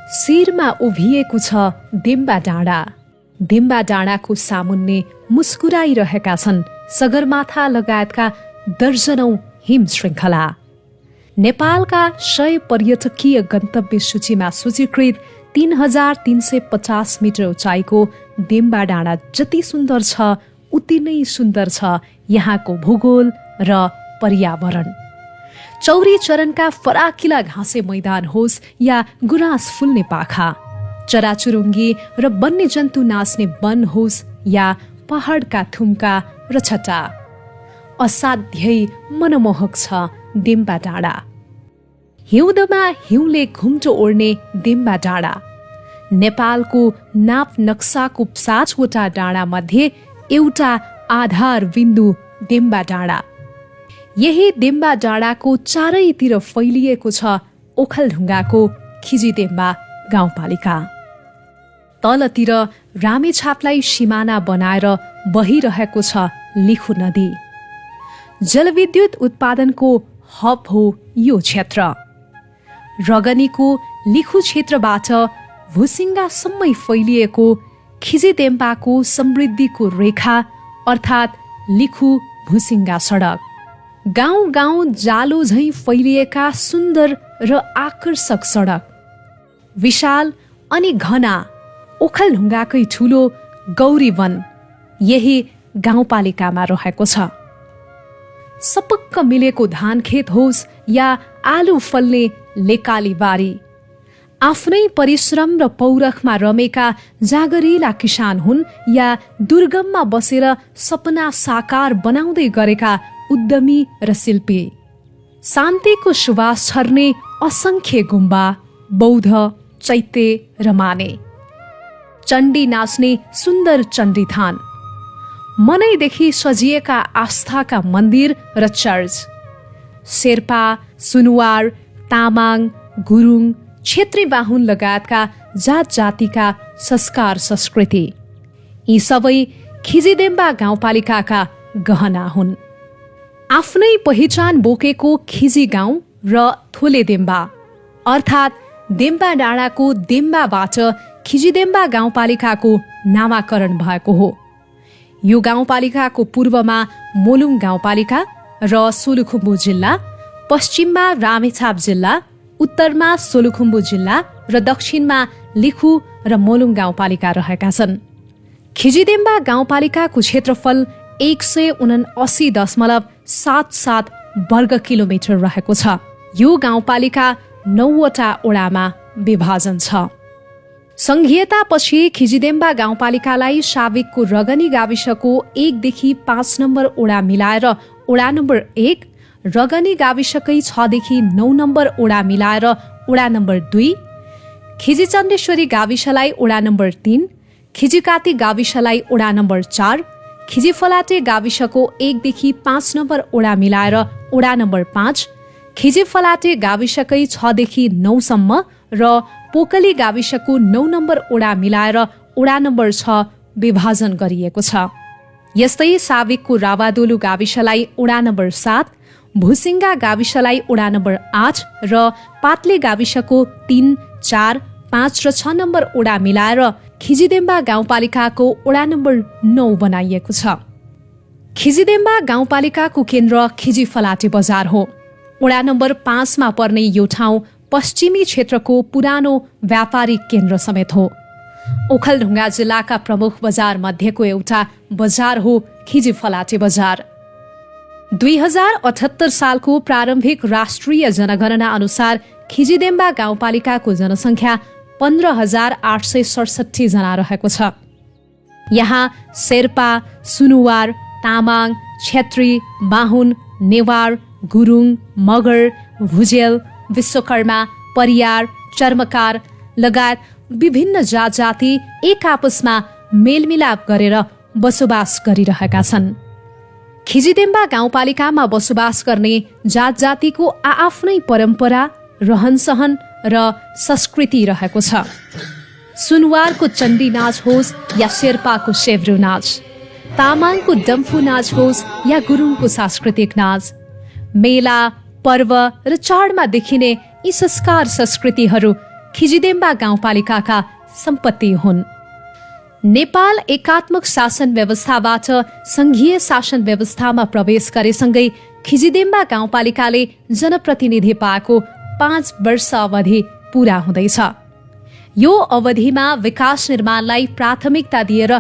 शिरमा उभिएको छ दिम्बा डाँडा। दिम्बा डाँडाको सामुन्ने मुस्कुराइरहेका छन् सगरमाथा लगायतका दर्जनौं हिम श्रृङ्खला। नेपालका 100 पर्यटकीय गन्तव्य सूचीमा सूचीकृत 3350 मिटर उचाइको दिम्बा डाँडा जति सुन्दर छ उति नै सुन्दर छ यहाँको भूगोल र पर्यावरण। चौरी चरणका फराकिला घाँसे मैदान होस् या गुराँस फुल्ने पाखा, चराचुरुङ्गी र वन्यजन्तु नाच्ने वन होस् या पहाडका थुम्का र छटा, असाध्यै मनमोहक छ दिम्बा डाँडा। हिउँदमा हिउँले घुम्टो ओढ्ने दिम्बा डाँडा नेपालको नाप नक्साको 7वटा डाँडा मध्ये एउटा आधार बिन्दु दिम्बा डाँडा। यही दिम्बा डाँडाको चारैतिर फैलिएको छ ओखलढुङ्गाको खिजिदेम्बा गाउँपालिका। तलतिर रामेछापलाई सिमाना बनाएर बहिरहेको छ लिखु नदी। जलविद्युत उत्पादनको हब हो यो क्षेत्र। रगनीको लिखु क्षेत्रबाट भुसिङ्गासम्मै फैलिएको खिजिदेम्बाको समृद्धिको रेखा अर्थात् लिखु भुसिङ्गा सडक। गाउँ गाउँ जालो झैं फैलिएका सुन्दर र आकर्षक सडक, विशाल अनि घना ओखलढुङ्गाकै ठूलो गौरी वन यही गाउँपालिकामा रहेको छ। सपक्क मिलेको धानखेत होस् या आलु फल्ने लेकाली बारी, आफ्नै परिश्रम र पौरखमा रमेका जागरिला किसान हुन् या दुर्गममा बसेर सपना साकार बनाउँदै गरेका उद्यमी र शिल्पी। शान्तिको सुवास छर्ने असंख्य गुम्बा, बौद्ध, चैत्य र माने, चण्डी नाच्ने सुन्दर चण्डीथान, मनैदेखि सजिएका आस्थाका मन्दिर र चर्च, शेर्पा, सुनुवार, तामाङ, गुरुङ, क्षेत्री बाहुन लगायतका जात जातिका संस्कार संस्कृति, यी सबै खिजिदेम्बा गाउँपालिकाका गहना हुन्। आफ्नै पहिचान बोकेको खिजी गाउँ र थोलेदेम्बा अर्थात् देम्बा डाँडाको देम्बाबाट खिजिदेम्बा गाउँपालिकाको नामाकरण भएको हो। यो गाउँपालिकाको पूर्वमा मोलुङ गाउँपालिका र सोलुखुम्बु जिल्ला, पश्चिममा रामेछाप जिल्ला, उत्तरमा सोलुखुम्बु जिल्ला र दक्षिणमा लिखु र मोलुङ गाउँपालिका रहेका छन्। खिजिदेम्बा गाउँपालिकाको क्षेत्रफल 179.77 वर्ग किलोमिटर रहेको छ। यो गाउँपालिका 9वटा ओडामा विभाजन छ। संघीयतापछि खिजिदेम्बा गाउँपालिकालाई साविकको रगनी गाविसको 1 देखि 5 नम्बर ओडा मिलाएर ओडा नम्बर 1, रगनी गाविसकै 6 देखि 9 नम्बर ओडा मिलाएर ओडा नम्बर 2, खिजिचण्डेश्वरी गाविसलाई ओडा नम्बर 3, खिजिकाती गाविसलाई ओडा नम्बर 4, खिजिफलाटे गाविसको 1 देखि 5 नम्बर ओडा मिलाएर ओडा नम्बर 5, खिजिफलाटे गाविसकै 6 देखि 9 सम्म र पोकली गाविसको 9 नम्बर ओडा मिलाएर ओडा नम्बर 6 विभाजन गरिएको छ। यस्तै साविकको रावादोलु गाविसलाई ओडा नम्बर 7, भुसिङ्गा गाविसलाई ओडा नम्बर 8 र पातले गाविसको 3, 4, 5 र 6 नम्बर ओडा मिलाएर खिजिदेम्बा गाउँपालिकाको ओडा नम्बर 9 बनाइएको छ। खिजिदेम्बा गाउँपालिकाको केन्द्र खिजिफलाटे बजार हो। ओडा नम्बर 5 मा पर्ने यो ठाउँ पश्चिमी क्षेत्रको पुरानो व्यापारिक केन्द्र समेत हो। ओखलढुङ्गा जिल्लाका प्रमुख बजार मध्येको एउटा बजार हो खिजिफलाटे बजार। 2078 सालको प्रारम्भिक राष्ट्रिय जनगणना अनुसार खिजिदेम्बा गाउँपालिकाको जनसङ्ख्या 15,867 जना रहेको छ। यहाँ शेर्पा, सुनुवार, तामाङ, क्षेत्री, बाहुन, नेवार, गुरुङ, मगर, भुजेल, विश्वकर्मा, परियार, चर्मकार लगायत विभिन्न जात जाति एक आपसमा मेलमिलाप गरेर बसोबास गरिरहेका छन्। खिजिदेम्बा गाउँपालिकामा बसोबास गर्ने जात जातिको आआफ्नै परम्परा, रहनसहन र संस्कृति रहेको छ। सुनवारको चण्डी नाच होस् या शेर्पाको सेव्रु नाच, तामाङको डम्फु नाच होस् या गुरुङको सांस्कृतिक नाच, मेला, पर्व र चाडमा देखिने यी संस्कार संस्कृतिहरू खिजिदेम्बा गाउँपालिकाका सम्पत्ति हुन्। नेपाल एकात्मक शासन व्यवस्थाबाट संघीय शासन व्यवस्थामा प्रवेश गरेसँगै खिजिदेम्बा गाउँपालिकाले जनप्रतिनिधि पाएको 5 वर्ष अवधि पूरा हुँदैछ। यो अवधिमा विकास निर्माणलाई प्राथमिकता दिएर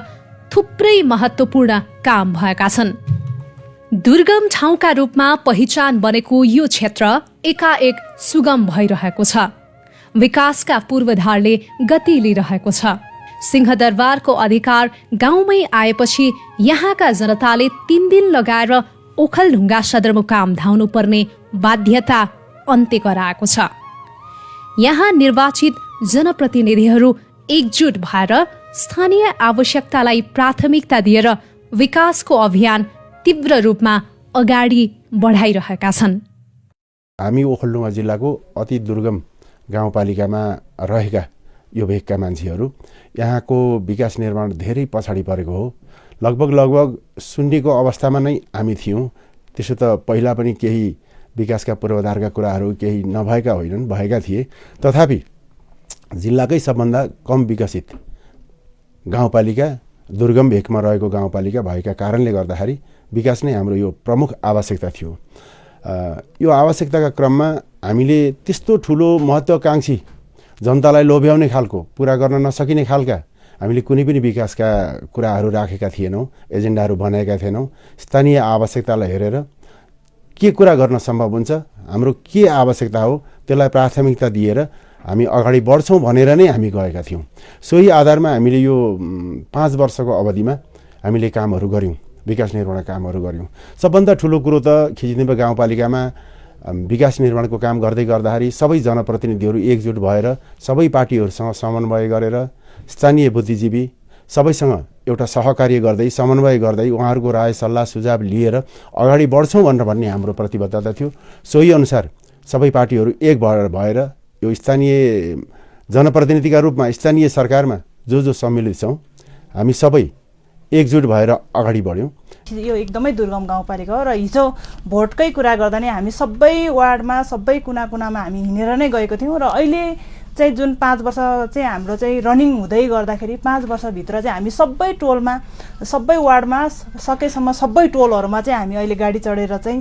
थुप्रै महत्त्वपूर्ण काम भएका छन्। दुर्गम ठाउँका रूपमा पहिचान बनेको यो क्षेत्र एकाएक सुगम भइरहेको छ। विकासका पूर्वाधारले गति लिइरहेको छ। सिंहदरबारको अधिकार गाउँमै आएपछि यहाँका जनताले 3 दिन लगाएर ओखलढुङ्गा सदरमुकाम धाउनु पर्ने बाध्यता अन्त्य गराएको छ। यहाँ निर्वाचित जनप्रतिनिधिहरू एकजुट भएर स्थानीय आवश्यकतालाई प्राथमिकता दिएर विकासको अभियान तीव्र रूपमा अगाडि बढाइरहेका छन्। हामी ओखलढुङ्गा जिल्लाको अति दुर्गम गाउँपालिकामा रहेका यो भेगका मान्छेहरू यहाँको विकास निर्माण धेरै पछाडि परेको हो। लगभग सुन्नेको अवस्थामा नै हामी थियौँ। त्यसो त पहिला पनि केही विकासका पूर्वाधारका कुराहरू केही नभएका होइनन्, भएका थिए। तथापि जिल्लाकै सबभन्दा कम विकसित गाउँपालिका, दुर्गम भेगमा रहेको गाउँपालिका भएका कारणले गर्दाखेरि विकास नै हाम्रो यो प्रमुख आवश्यकता थियो। यो आवश्यकताका क्रममा हामीले त्यस्तो ठुलो महत्त्वाकांक्षी जनतालाई लोभ्याउने खालको, पुरा गर्न नसकिने खालका हामीले कुनै पनि विकासका कुराहरू राखेका थिएनौँ, एजेन्डाहरू बनाएका थिएनौँ। स्थानीय आवश्यकतालाई हेरेर के कुरा गर्न सम्भव हुन्छ, हाम्रो के आवश्यकता हो, त्यसलाई प्राथमिकता दिएर हामी अगाडि बढ्छौँ भनेर नै हामी गएका थियौँ। सोही आधारमा हामीले यो 5 वर्षको अवधिमा हामीले कामहरू गऱ्यौँ, विकास निर्माण कामहरू गऱ्यौँ। सबभन्दा ठुलो कुरो त खिजिदेम्बा गाउँपालिकामा विकास निर्माणको काम गर्दै गर्दाखेरि सबै जनप्रतिनिधिहरू एकजुट भएर सबै पार्टीहरूसँग समन्वय गरेर स्थानीय बुद्धिजीवी सबैसँग एउटा सहकार्य गर्दै समन्वय गर्दै उहाँहरूको राय सल्लाह सुझाव लिएर अगाडि बढ्छौँ भनेर भन्ने हाम्रो प्रतिबद्धता थियो। सोही अनुसार सबै पार्टीहरू एक भएर यो स्थानीय जनप्रतिनिधिका रूपमा स्थानीय सरकारमा जो सम्मिलित छौँ हामी सबै एकजुट भएर अगाडि बढ्यौँ। यो एकदमै दुर्गम गाउँपालिका हो र हिजो भोटकै कुरा गर्दा नै हामी सबै वार्डमा, सबै कुनाकुनामा हामी हिँडेर नै गएको थियौँ। र अहिले चाहिँ जुन 5 वर्ष चाहिँ हाम्रो चाहिँ रनिङ हुँदै गर्दाखेरि 5 वर्षभित्र चाहिँ हामी सबै टोलमा, सबै वार्डमा, सकेसम्म सबै टोलहरूमा चाहिँ हामी अहिले गाडी चढेर चाहिँ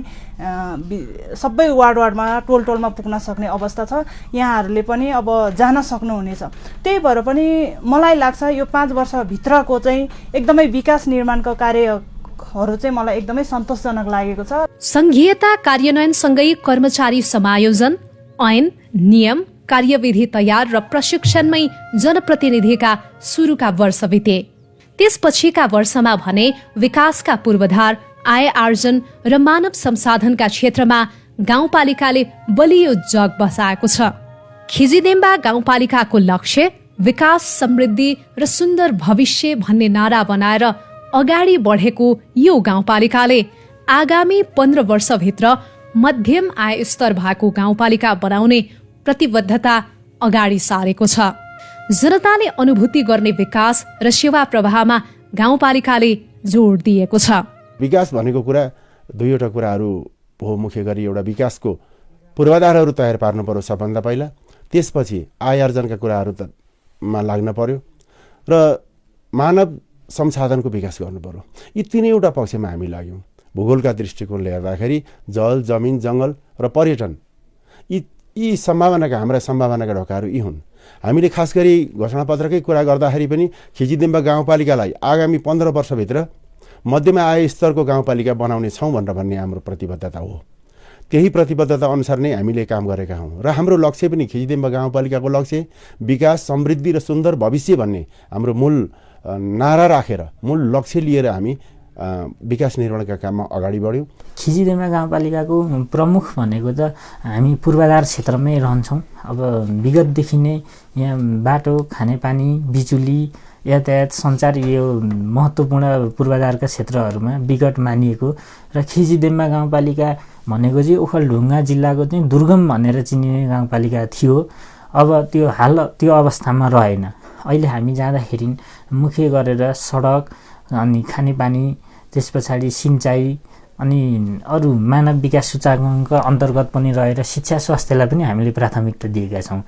सबै वार्डमा, टोलमा पुग्न सक्ने अवस्था छ। यहाँहरूले पनि अब जान सक्नुहुनेछ। त्यही भएर पनि मलाई लाग्छ यो 5 वर्षभित्रको चाहिँ एकदमै विकास निर्माणको कार्यहरू चाहिँ मलाई एकदमै सन्तोषजनक लागेको छ। संघीयता कार्यान्वयनसँगै कर्मचारी समायोजन, ऐन, नियम, कार्यविधि तयार र प्रशिक्षणमै जनप्रतिनिधिका सुरुका वर्ष बिते। त्यसपछिका वर्षमा भने विकासका पूर्वाधार, आय आर्जन र मानव संसाधनका क्षेत्रमा गाउँपालिकाले बलियो जग बसाएको छ। खिजिदेम्बा गाउँपालिकाको लक्ष्य विकास, समृद्धि र सुन्दर भविष्य भन्ने नारा बनाएर अगाडि बढेको यो गाउँपालिकाले आगामी 15 वर्षभित्र मध्यम आय स्तर भएको गाउँपालिका बनाउने प्रतिबद्धता अगाडि सारेको छ। जनताले अनुभूति गर्ने विकास र सेवा प्रवाहमा गाउँपालिकाले जोड दिएको छ। विकास भनेको कुरा दुईवटा कुराहरू हो। मुख्य गरी एउटा विकासको पूर्वाधारहरू तयार पार्नु पर्यो सबभन्दा पहिला, त्यसपछि आय आर्जनका कुराहरूमा लाग्न पर्यो र मानव संसाधनको विकास गर्नु पर्यो। यी तीनैवटा पक्षमा हामी लाग्यौँ। भूगोलका दृष्टिकोणले हेर्दाखेरि जल, जमिन, जङ्गल र पर्यटन यी सम्भावनाका, हाम्रा सम्भावनाका ढोकाहरू यी हुन्। हामीले खास गरी घोषणापत्रकै कुरा गर्दाखेरि पनि खिजिदेम्बा गाउँपालिकालाई आगामी 15 वर्षभित्र मध्यम आय स्तरको गाउँपालिका बनाउने छौँ भनेर भन्ने हाम्रो प्रतिबद्धता हो। त्यही प्रतिबद्धता अनुसार नै हामीले काम गरेका हौँ र हाम्रो लक्ष्य पनि खिजिदेम्बा गाउँपालिकाको लक्ष्य विकास, समृद्धि र सुन्दर भविष्य भन्ने हाम्रो मूल नारा राखेर, मूल लक्ष्य लिएर हामी विकास निर्माणका काममा अगाडि बढ्यौँ। खिजिदेम्बा गाउँपालिकाको प्रमुख भनेको त हामी पूर्वाधार क्षेत्रमै रहन्छौँ। अब विगतदेखि नै यहाँ बाटो, खानेपानी, बिजुली, यातायात, सञ्चार यो महत्त्वपूर्ण पूर्वाधारका क्षेत्रहरूमा विगत मानिएको र खिजिदेम्बा गाउँपालिका भनेको चाहिँ ओखलढुङ्गा जिल्लाको चाहिँ दुर्गम भनेर चिनिने गाउँपालिका थियो। अब त्यो अवस्थामा रहेन। अहिले हामी जाँदाखेरि मुख्य गरेर सडक, अनि खानेपानी, त्यस पछाडि सिँचाइ, अनि अरू मानव विकास सूचकाङ्क अन्तर्गत पनि रहेर शिक्षा स्वास्थ्यलाई पनि हामीले प्राथमिकता दिएका छौँ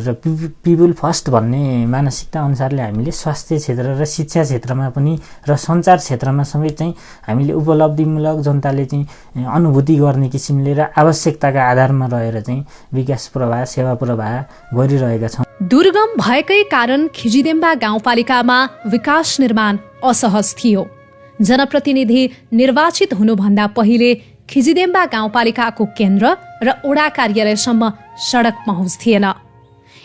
र पिपुल फर्स्ट भन्ने मानसिकता अनुसारले हामीले स्वास्थ्य क्षेत्र र शिक्षा क्षेत्रमा पनि र सञ्चार क्षेत्रमा समेत चाहिँ हामीले उपलब्धिमूलक जनताले चाहिँ अनुभूति गर्ने किसिमले र आवश्यकताका आधारमा रहेर चाहिँ विकास प्रवाह सेवा प्रवाह गरिरहेका छौँ। दुर्गम भएकै कारण खिजिदेम्बा गाउँपालिकामा विकास निर्माण असहज थियो। जनप्रतिनिधि निर्वाचित हुनुभन्दा पहिले खिजिदेम्बा गाउँपालिकाको केन्द्र र ओडा कार्यालयसम्म सडक पहुँच थिएन।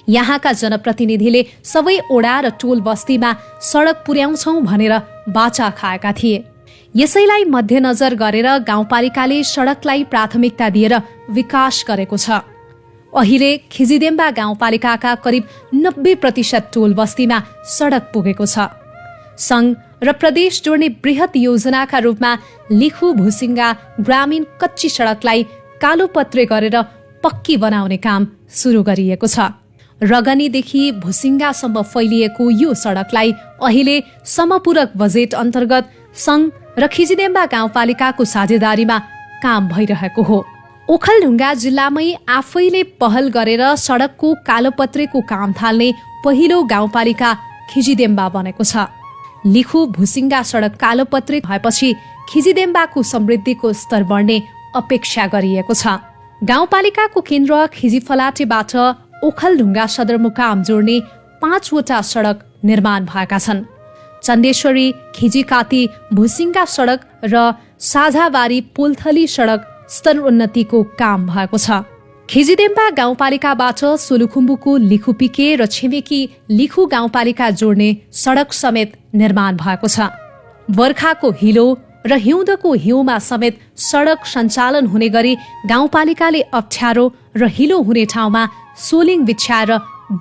यहाँका जनप्रतिनिधिले सबै ओडा र टोल बस्तीमा सडक पुर्याउँछौं भनेर बाचा खाएका थिए। यसैलाई मध्यनजर गरेर गाउँपालिकाले सडकलाई प्राथमिकता दिएर विकास गरेको छ। अहिले खिजिदेम्बा गाउँपालिकाका करिब 90% टोल बस्तीमा सडक पुगेको छ। संघ र प्रदेश जोड्ने बृहत योजनाका रूपमा लिखु भुसिङ्गा ग्रामीण कच्ची सडकलाई कालोपत्रे गरेर पक्की बनाउने काम सुरु गरिएको छ। रगनीदेखि भुसिङ्गासम्म फैलिएको यो सडकलाई अहिले समपूरक बजेट अन्तर्गत संघ र खिजिदेम्बा गाउँपालिकाको साझेदारीमा काम भइरहेको हो। ओखलढुङ्गा जिल्लामै आफैले पहल गरेर सडकको कालोपत्रेको काम थाल्ने पहिलो गाउँपालिका खिजिदेम्बा बनेको छ। लिखु भुसिङ्गा सडक कालोपत्रे भएपछि खिजिदेम्बाको समृद्धिको स्तर बढ्ने अपेक्षा गरिएको छ। गाउँपालिकाको केन्द्र खिजिफलाटेबाट ओखलढुङ्गा सदरमुकाम जोड्ने 5वटा सडक निर्माण भएका छन्। चन्देश्वरी खिजिकाती भुसिङ्गा सडक र साझाबारी पुलथली सडक स्तर उन्नतिको काम भएको छ। खिजिदेम्बा गाउँपालिकाबाट सोलुखुम्बुको लिखुपिके र छिमेकी लिखु गाउँपालिका जोड्ने सडक समेत निर्माण भएको छ। बर्खाको हिलो र हिउँदको हिउँमा समेत सडक सञ्चालन हुने गरी गाउँपालिकाले अप्ठ्यारो र हिलो हुने ठाउँमा सोलिङ बिछ्याएर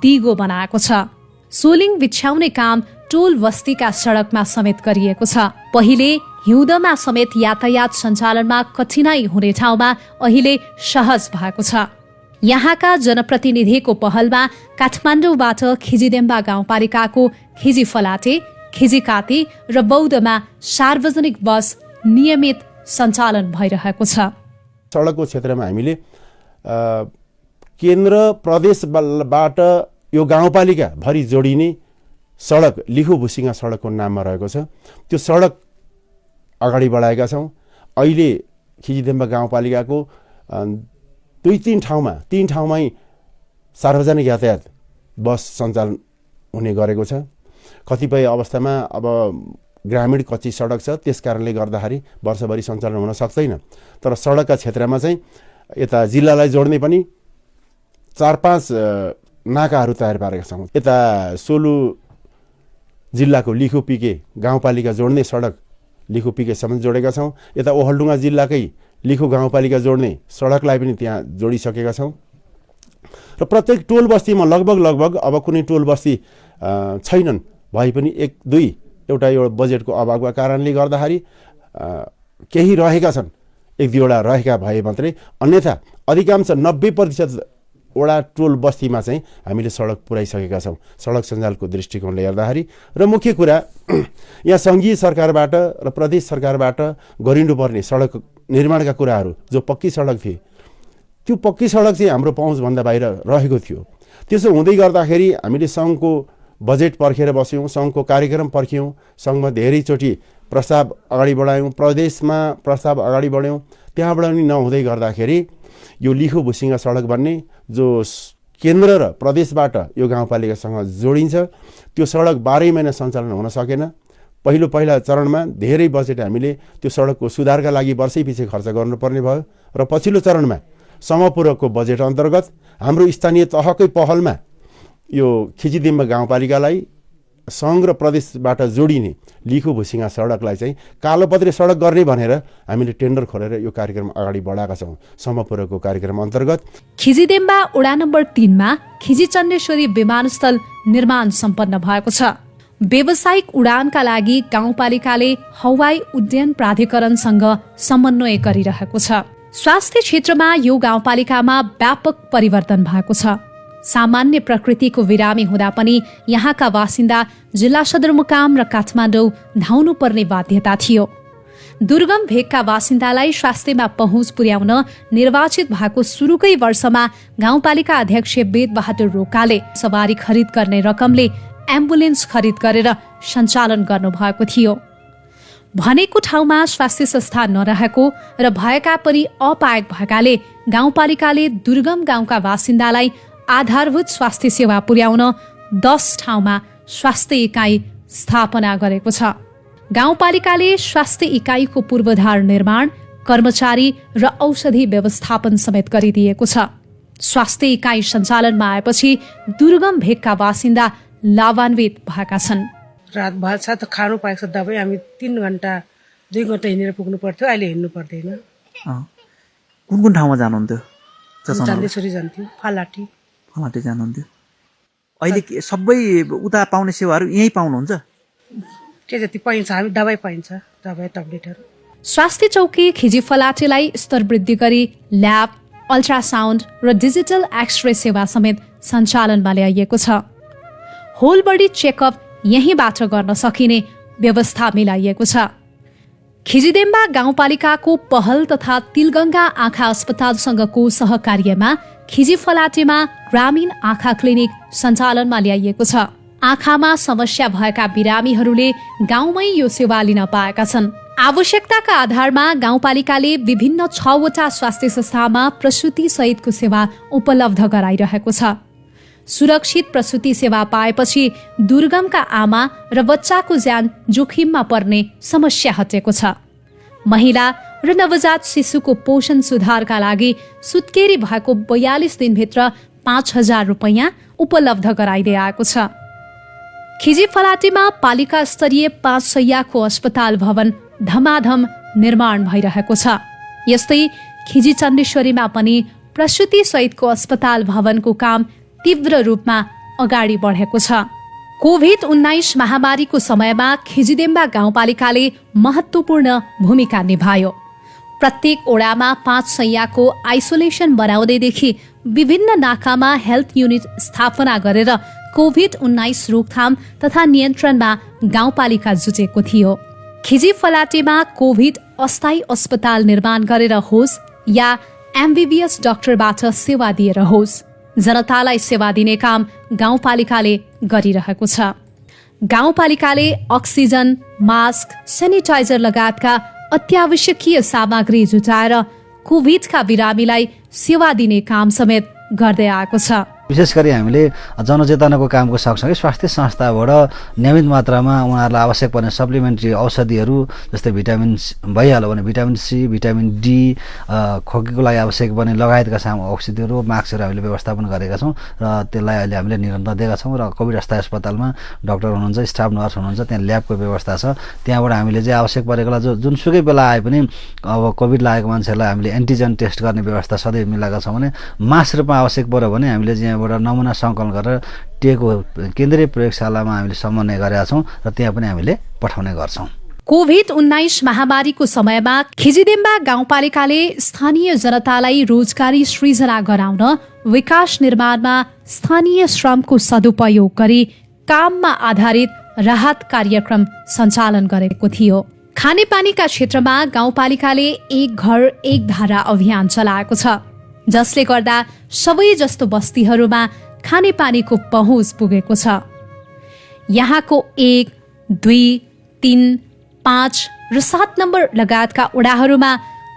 दिगो बनाएको छ। सोलिङ बिछ्याउने काम टोल बस्तीका सडकमा समेत गरिएको छ। पहिले हिउँदमा समेत यातायात सञ्चालनमा कठिनाई हुने ठाउँमा अहिले सहज भएको छ। यहाँका जनप्रतिनिधिको पहलमा काठमाडौँबाट खिजिदेम्बा गाउँपालिकाको खिजिफलाटे, खिजिकाती र बौद्धमा सार्वजनिक बस नियमित सञ्चालन भइरहेको छ। सडकको क्षेत्रमा हामीले केन्द्र प्रदेशबाट यो गाउँपालिका भरि जोडिने सडक लिखु भुसिङ्गा सडकको नाममा रहेको छ। त्यो सडक अगाडि बढाएका छौँ। अहिले खिजिदेम्बा गाउँपालिकाको 2-3 ठाउँमा 3 ठाउँमै सार्वजनिक यातायात बस सञ्चालन हुने गरेको छ। कतिपय अवस्थामा अब ग्रामीण कच्ची सडक छ, त्यस कारणले गर्दाखेरि वर्षभरि सञ्चालन हुन सक्दैन। तर सडकका क्षेत्रमा चाहिँ यता जिल्लालाई जोड्ने पनि 4-5 नाकाहरू तयार पारेका छौँ। यता सोलु जिल्लाको लिखुपिके गाउँपालिका जोड्ने सडक लिखुपिकेसम्म जोडेका छौँ। यता ओखलढुङ्गा जिल्लाकै लिखु गाउँपालिका जोड्ने सडकलाई पनि त्यहाँ जोडिसकेका छौँ। र प्रत्येक टोल बस्तीमा लगभग अब कुनै टोल बस्ती छैनन् भए पनि 1-2 एउटा यो बजेटको अभावका कारणले गर्दाखेरि केही रहेका छन्, 1-2वटा रहेका भए मात्रै। अन्यथा अधिकांश 90% वडा टोल बस्तीमा चाहिँ हामीले सडक पुर्याइसकेका छौँ सडक सञ्जालको दृष्टिकोणले हेर्दाखेरि। र मुख्य कुरा यहाँ सङ्घीय सरकारबाट र प्रदेश सरकारबाट गरिनुपर्ने सडक निर्माणका कुराहरू जो पक्की सडक थिए, त्यो पक्की सडक चाहिँ हाम्रो पहुँचभन्दा बाहिर रहेको थियो। त्यसो हुँदै गर्दाखेरि हामीले सङ्घको बजेट पर्खेर बस्यौँ, सङ्घको कार्यक्रम पर्ख्यौँ, सङ्घमा धेरैचोटि प्रस्ताव अगाडि बढायौँ, प्रदेशमा प्रस्ताव अगाडि बढ्यौँ। त्यहाँबाट पनि नहुँदै गर्दाखेरि यो लिखु भुसिङ्गा सडक भन्ने जो केन्द्र र प्रदेशबाट यो गाउँपालिकासँग जोडिन्छ, त्यो सडक 12 महिना सञ्चालन हुन सकेन। पहिला चरणमा धेरै बजेट हामीले त्यो सडकको सुधारका लागि वर्षैपछि खर्च गर्नुपर्ने भयो र पछिल्लो चरणमा समपूरकको बजेट अन्तर्गत हाम्रो स्थानीय तहकै पहलमा यो खिजिदेम्बा गाउँपालिकालाई सङ्घ र प्रदेशबाट जोडिने लिखु भुसिङ्गा सडकलाई चाहिँ कालोपत्रे सडक गर्ने भनेर हामीले टेन्डर खोलेर यो कार्यक्रम अगाडि बढाएका छौँ समपूरकको कार्यक्रम अन्तर्गत। खिजिदेम्बा वडा नम्बर 3 मा खिजी चण्डेश्वरी विमानस्थल निर्माण सम्पन्न भएको छ। व्यावसायिक उडानका लागि गाउँपालिकाले हवाई उड्डयन प्राधिकरणसँग समन्वय गरिरहेको छ। स्वास्थ्य क्षेत्रमा यो गाउँपालिकामा व्यापक परिवर्तन भएको छ। सामान्य प्रकृतिको बिरामी हुँदा पनि यहाँका बासिन्दा जिल्ला सदरमुकाम र काठमाडौँ धाउनु पर्ने बाध्यता थियो। दुर्गम भेगका बासिन्दालाई स्वास्थ्यमा पहुँच पुर्याउन निर्वाचित भएको सुरुकै वर्षमा गाउँपालिका अध्यक्ष वेदबहादुर रोकाले सवारी खरिद गर्ने रकमले एम्बुलेन्स खरिद गरेर सञ्चालन गर्नुभएको थियो। भनेको ठाउँमा स्वास्थ्य संस्था नरहेको र भएका पनि अपायक भएकाले गाउँपालिकाले दुर्गम गाउँका बासिन्दालाई आधारभूत स्वास्थ्य सेवा पुर्याउन 10 ठाउँमा स्वास्थ्य इकाइ स्थापना गरेको छ। गाउँपालिकाले स्वास्थ्य इकाइको पूर्वाधार निर्माण, कर्मचारी र औषधि व्यवस्थापन समेत गरिदिएको छ। स्वास्थ्य इकाइ सञ्चालनमा आएपछि दुर्गम भेगका बासिन्दा लाभान्वित भएका छन्। रात भात त खानु पाएको छ दबाई हामी 3 घण्टा 2 घण्टा हिँडेर पुग्नु पर्थ्यो, अहिले हिँड्नु पर्दैन। कुन कुन ठाउँमा जानुहुन्थ्यो? चान्देश्वरी जान्थ्यौँ, फालाटी जानुहुन्थ्यो। अहिले सबै उता पाउने सेवाहरू यहीँ पाउनुहुन्छ? के जति पाइन्छ हामी दबाई पाइन्छ, दबाई ट्याब्लेटहरू। स्वास्थ्य चौकी खिजी फलाटेलाई स्तर वृद्धि गरी ल्याब, अल्ट्रासाउन्ड र डिजिटल एक्सरे सेवा समेत सञ्चालनमा ल्याइएको छ। होल बडी चेकअप यहीँबाट गर्न सकिने व्यवस्था मिलाइएको छ। खिजीदेम्बा गाउँपालिकाको पहल तथा तिलगंगा आँखा अस्पतालसँगको सहकार्यमा खिजी फलाटेमा ग्रामीण आँखा क्लिनिक सञ्चालनमा ल्याइएको छ। आँखामा समस्या भएका बिरामीहरूले गाउँमै यो सेवा लिन पाएका छन्। आवश्यकताका आधारमा गाउँपालिकाले विभिन्न 6 वटा स्वास्थ्य संस्थामा प्रसुति सहितको सेवा उपलब्ध गराइरहेको छ। सुरक्षित प्रसुति सेवा पाएपछि दुर्गमका आमा र बच्चाको ज्यान जोखिममा पर्ने समस्या हटेको छ। महिला र नवजात शिशुको पोषण सुधारका लागि सुत्केरी भएको 42 दिनभित्र 5,000 रुपैयाँ उपलब्ध गराइदै आएको छ। खिजी फलाटेमा पालिका स्तरीय 5 शैय्याको अस्पताल भवन धमाधम निर्माण भइरहेको छ। यस्तै खिजी चण्डेश्वरीमा पनि प्रसुति सहितको अस्पताल भवनको काम तीव्र रूपमा अगाडि बढेको छ। कोभिड-19 महामारीको समयमा खिजीदेम्बा गाउँपालिकाले महत्वपूर्ण भूमिका निभायो। प्रत्येक ओडामा 5 शैय्याको आइसोलेसन बनाउँदैदेखि विभिन्न नाकामा हेल्थ युनिट स्थापना गरेर कोभिड-19 रोकथाम तथा नियन्त्रणमा गाउँपालिका जुटेको थियो। खिजी फलाटेमा कोभिड अस्थायी अस्पताल निर्माण गरेर होस् या एमबीबीएस डाक्टरबाट सेवा दिएर होस्, जनतालाई सेवा दिने काम गाउँपालिकाले गरिरहेको छ। गाउँपालिकाले अक्सिजन, मास्क, सेनिटाइजर लगायतका अत्यावश्यकीय सामग्री जुटाएर कोभिडका बिरामीलाई सेवा दिने काम समेत गर्दै आएको छ। विशेष गरी हामीले जनचेतनाको कामको सँगसँगै स्वास्थ्य संस्थाबाट नियमित मात्रामा उहाँहरूलाई आवश्यक पर्ने सप्लिमेन्ट्री औषधिहरू जस्तै भिटामिन भइहाल्यो भने भिटामिन सी, भिटामिन डी, खोकीको लागि आवश्यक पर्ने लगायतका औषधिहरू, मास्कहरू हामीले व्यवस्थापन गरेका छौँ र त्यसलाई अहिले हामीले निरन्तर दिएका छौँ। र कोभिड अस्थायी अस्पतालमा डाक्टर हुनुहुन्छ, स्टाफ नर्स हुनुहुन्छ, त्यहाँ ल्याबको व्यवस्था छ। त्यहाँबाट हामीले चाहिँ आवश्यक परेकोलाई जुनसुकै बेला आए पनि अब कोभिड लागेको मान्छेहरूलाई हामीले एन्टिजन टेस्ट गर्ने व्यवस्था सधैँ मिलाएका छौँ भने मास रूपमा आवश्यक पऱ्यो भने हामीले चाहिँ नमुना सङ्कलन गरेर टेको केन्द्रीय प्रयोगशालामा हामीले समन्वय गरेका छौँ र त्यहाँ पनि हामीले पठाउने गर्छौँ। कोभिड-19 महामारीको समयमा खिजीदेम्बा गाउँपालिकाले स्थानीय जनतालाई रोजगारी सृजना गराउन विकास निर्माणमा स्थानीय श्रमको सदुपयोग गरी काममा आधारित राहत कार्यक्रम सञ्चालन गरेको थियो। खानेपानीका क्षेत्रमा गाउँपालिकाले एक घर एक धारा अभियान चलाएको छ, जसले गर्दा सबै जस्तो बस्तीहरूमा खानेपानीको पहुँच पुगेको छ। यहाँको 1, 2, 3, 5 र 7 नम्बर लगायतका ओडाहरूमा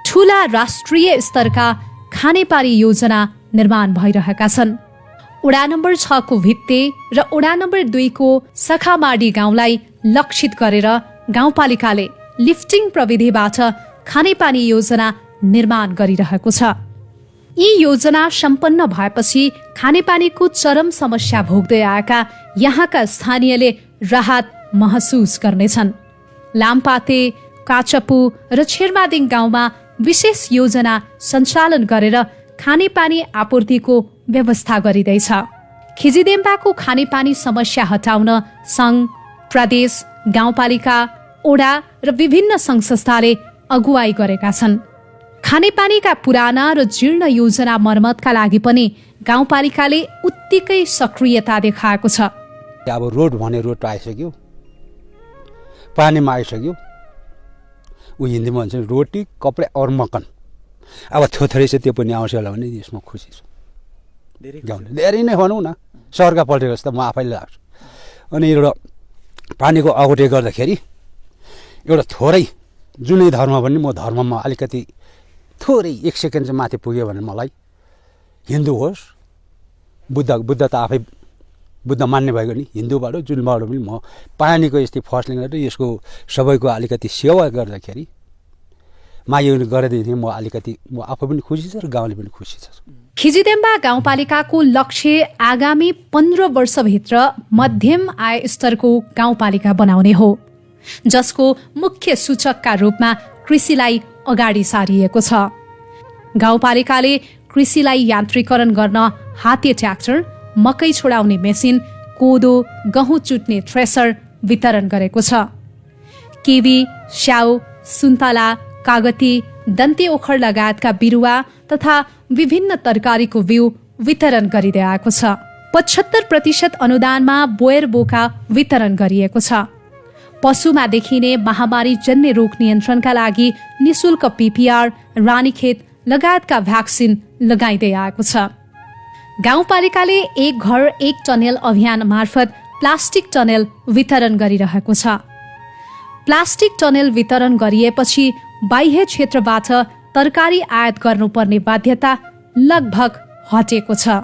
ठूला राष्ट्रिय स्तरका खानेपानी योजना निर्माण भइरहेका छन्। ओडा नम्बर 6 को भित्ते र ओडा नम्बर 2 को सखामाडी गाउँलाई लक्षित गरेर गाउँपालिकाले लिफ्टिङ प्रविधिबाट खानेपानी योजना निर्माण गरिरहेको छ। यी योजना सम्पन्न भएपछि खानेपानीको चरम समस्या भोग्दै आएका यहाँका स्थानीयले राहत महसुस गर्नेछन्। लामपाते, काचपु र छेरमादिङ गाउँमा विशेष योजना सञ्चालन गरेर खानेपानी आपूर्तिको व्यवस्था गरिँदैछ। खिजीदेम्बाको खानेपानी समस्या हटाउन सङ्घ, प्रदेश, गाउँपालिका, ओडा र विभिन्न सङ्घ संस्थाले अगुवाई गरेका छन्। खानेपानीका पुराना र जीर्ण योजना मर्मतका लागि पनि गाउँपालिकाले उत्तिकै सक्रियता देखाएको छ। अब रोड भने रोड आइसक्यो, पानीमा आइसक्यो, ऊ हिन्दीमा भन्छ रोटी कपडा और मकन। अब थोरै छ त्यो पनि आउँछ होला भने यसमा खुसी छु। धेरै नै भनौँ न, स्वर्ग पल्टेको जस्तो म आफैले लाग्छु। अनि एउटा पानीको अगोटे गर्दाखेरि एउटा थोरै जुनै धर्म पनि म धर्ममा अलिकति थोरै 1 सेकेन्ड चाहिँ माथि पुग्यो भने मलाई हिन्दू होस् बुद्ध त आफै बुद्ध मान्ने भएको नि हिन्दूबाट जुनबाट पनि म पानीको यस्तै फर्स्ट लिएर यसको सबैको अलिकति सेवा गर्दाखेरि माया गरेदेखि म आफै पनि खुसी छ र गाउँले पनि खुसी छ। खिजिदेम्बा गाउँपालिकाको लक्ष्य आगामी 15 वर्षभित्र मध्यम आय स्तरको गाउँपालिका बनाउने हो, जसको मुख्य सूचकका रूपमा कृषिलाई अगाडि सारिएको छ। गाउँपालिकाले कृषिलाई यान्त्रिकरण गर्न हाते ट्र्याक्टर, मकै छोडाउने मेसिन, कोदो, गहुँ चुट्ने थ्रेसर वितरण गरेको छ। केवी, स्याउ, सुन्तला, कागती, दन्ते ओखर लगायतका बिरुवा तथा विभिन्न तरकारीको बिउ वितरण गरिँदै आएको छ। 75% अनुदानमा बोयर बोका वितरण गरिएको छ। पशुमा देखिने महामारी जन्य रोग नियन्त्रणका लागि निशुल्क पीपीआर, रानीखेत लगायतका भ्याक्सिन लगाइँदै आएको छ। गाउँपालिकाले एक घर एक टनेल अभियान मार्फत प्लास्टिक टनेल वितरण गरिरहेको छ। प्लास्टिक टनेल वितरण गरिएपछि बाह्य क्षेत्रबाट तरकारी आयात गर्नुपर्ने बाध्यता लगभग हटेको छ।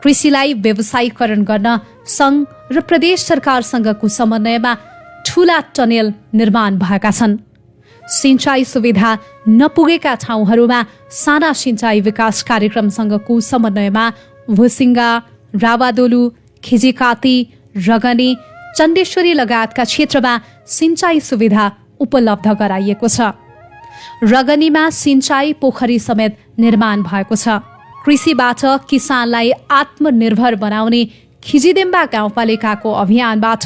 कृषिलाई व्यवसायीकरण गर्न संघ र प्रदेश सरकारसँगको समन्वयमा ठूला टनेल निर्माण भएका छन्। सिंचाई सुविधा नपुगेका ठाउँहरूमा साना सिंचाई विकास कार्यक्रमसँगको समन्वयमा भुसिङ्गा, रावादोलु, खिजिकाती, रगनी, चण्डेश्वरी लगायतका क्षेत्रमा सिंचाई सुविधा उपलब्ध गराइएको छ। रगनीमा सिंचाई पोखरी समेत निर्माण भएको छ। कृषिबाट किसानलाई आत्मनिर्भर बनाउने खिजिदेम्बा गाउँपालिकाको अभियानबाट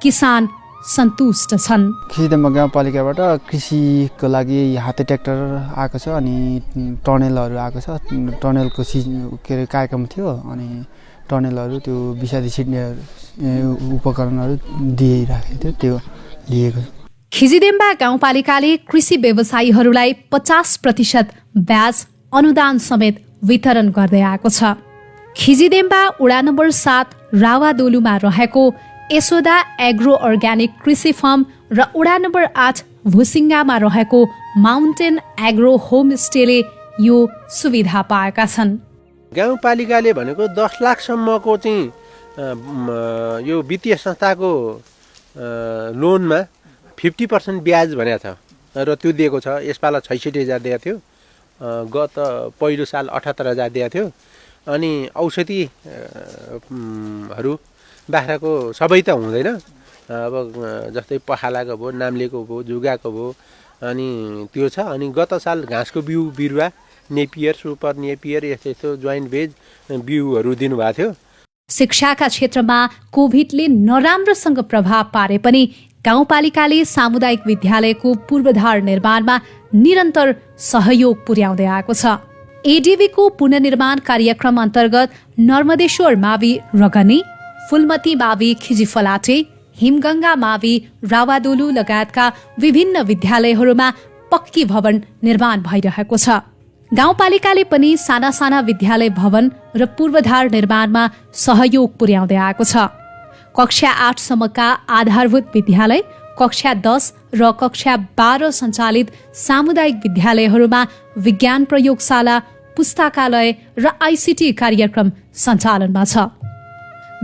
किसान सन्तुष्ट छन्। खिजिदेम्बा गाउँपालिकाबाट कृषिको लागि हाते ट्र्याक्टर आएको छ अनि टनेलहरू आएको छ। टनेलको कार्यक्रम थियो अनि टनेलहरू त्यो विषादी छिट्ने उपकरणहरू दिइराखेको थियो, त्यो दिएको। खिजिदेम्बा गाउँपालिकाले कृषि व्यवसायीहरूलाई 50% ब्याज अनुदान समेत वितरण गर्दै आएको छ। खिजिदेम्बा वडा नम्बर 7 रावादोलुमा रहेको यशोदा एग्रो अर्ग्यानिक कृषि फार्म र वडा नम्बर 8 भुसिङ्गामा रहेको माउन्टेन एग्रो होमस्टेले यो सुविधा पाएका छन्। गाउँपालिकाले भनेको 10 लाखसम्मको चाहिँ यो वित्तीय संस्थाको लोनमा 50% ब्याज भनेको छ र त्यो दिएको छ। यसपाला 66,000 दिएको थियो, गत पहिलो साल 78,000 दिएको थियो। अनि औषधिहरू बाख्राको सबै त हुँदैन, अब जस्तै पखालाको भयो, नाम्लेको भयो, जुगाको भयो, अनि त्यो छ। अनि गत साल घाँसको बिउ बिरुवा नेपियर, सुपर नेपियर यस्तो जोइन्ट भेज बिउहरू दिनुभएको थियो। शिक्षाका क्षेत्रमा कोभिडले नराम्रोसँग प्रभाव पारे पनि गाउँपालिकाले सामुदायिक विद्यालयको पूर्वाधार निर्माणमा निरन्तर सहयोग पुर्याउँदै आएको छ। एडीबीको पुनर्निर्माण कार्यक्रम अन्तर्गत नर्मदेश्वर मावि रगनी, फुलमती मावि खिजिफलाटे, हिमगंगा मावि रावादोलु लगायतका विभिन्न विद्यालयहरूमा पक्की भवन निर्माण भइरहेको छ। गाउँपालिकाले पनि साना साना विद्यालय भवन र पूर्वाधार निर्माणमा सहयोग पुर्याउँदै आएको छ। कक्षा 8 सम्मका आधारभूत विद्यालय, कक्षा 10 र कक्षा 12 सञ्चालित सामुदायिक विद्यालयहरूमा विज्ञान प्रयोगशाला, पुस्तकालय र आईसीटी कार्यक्रम सञ्चालनमा छ।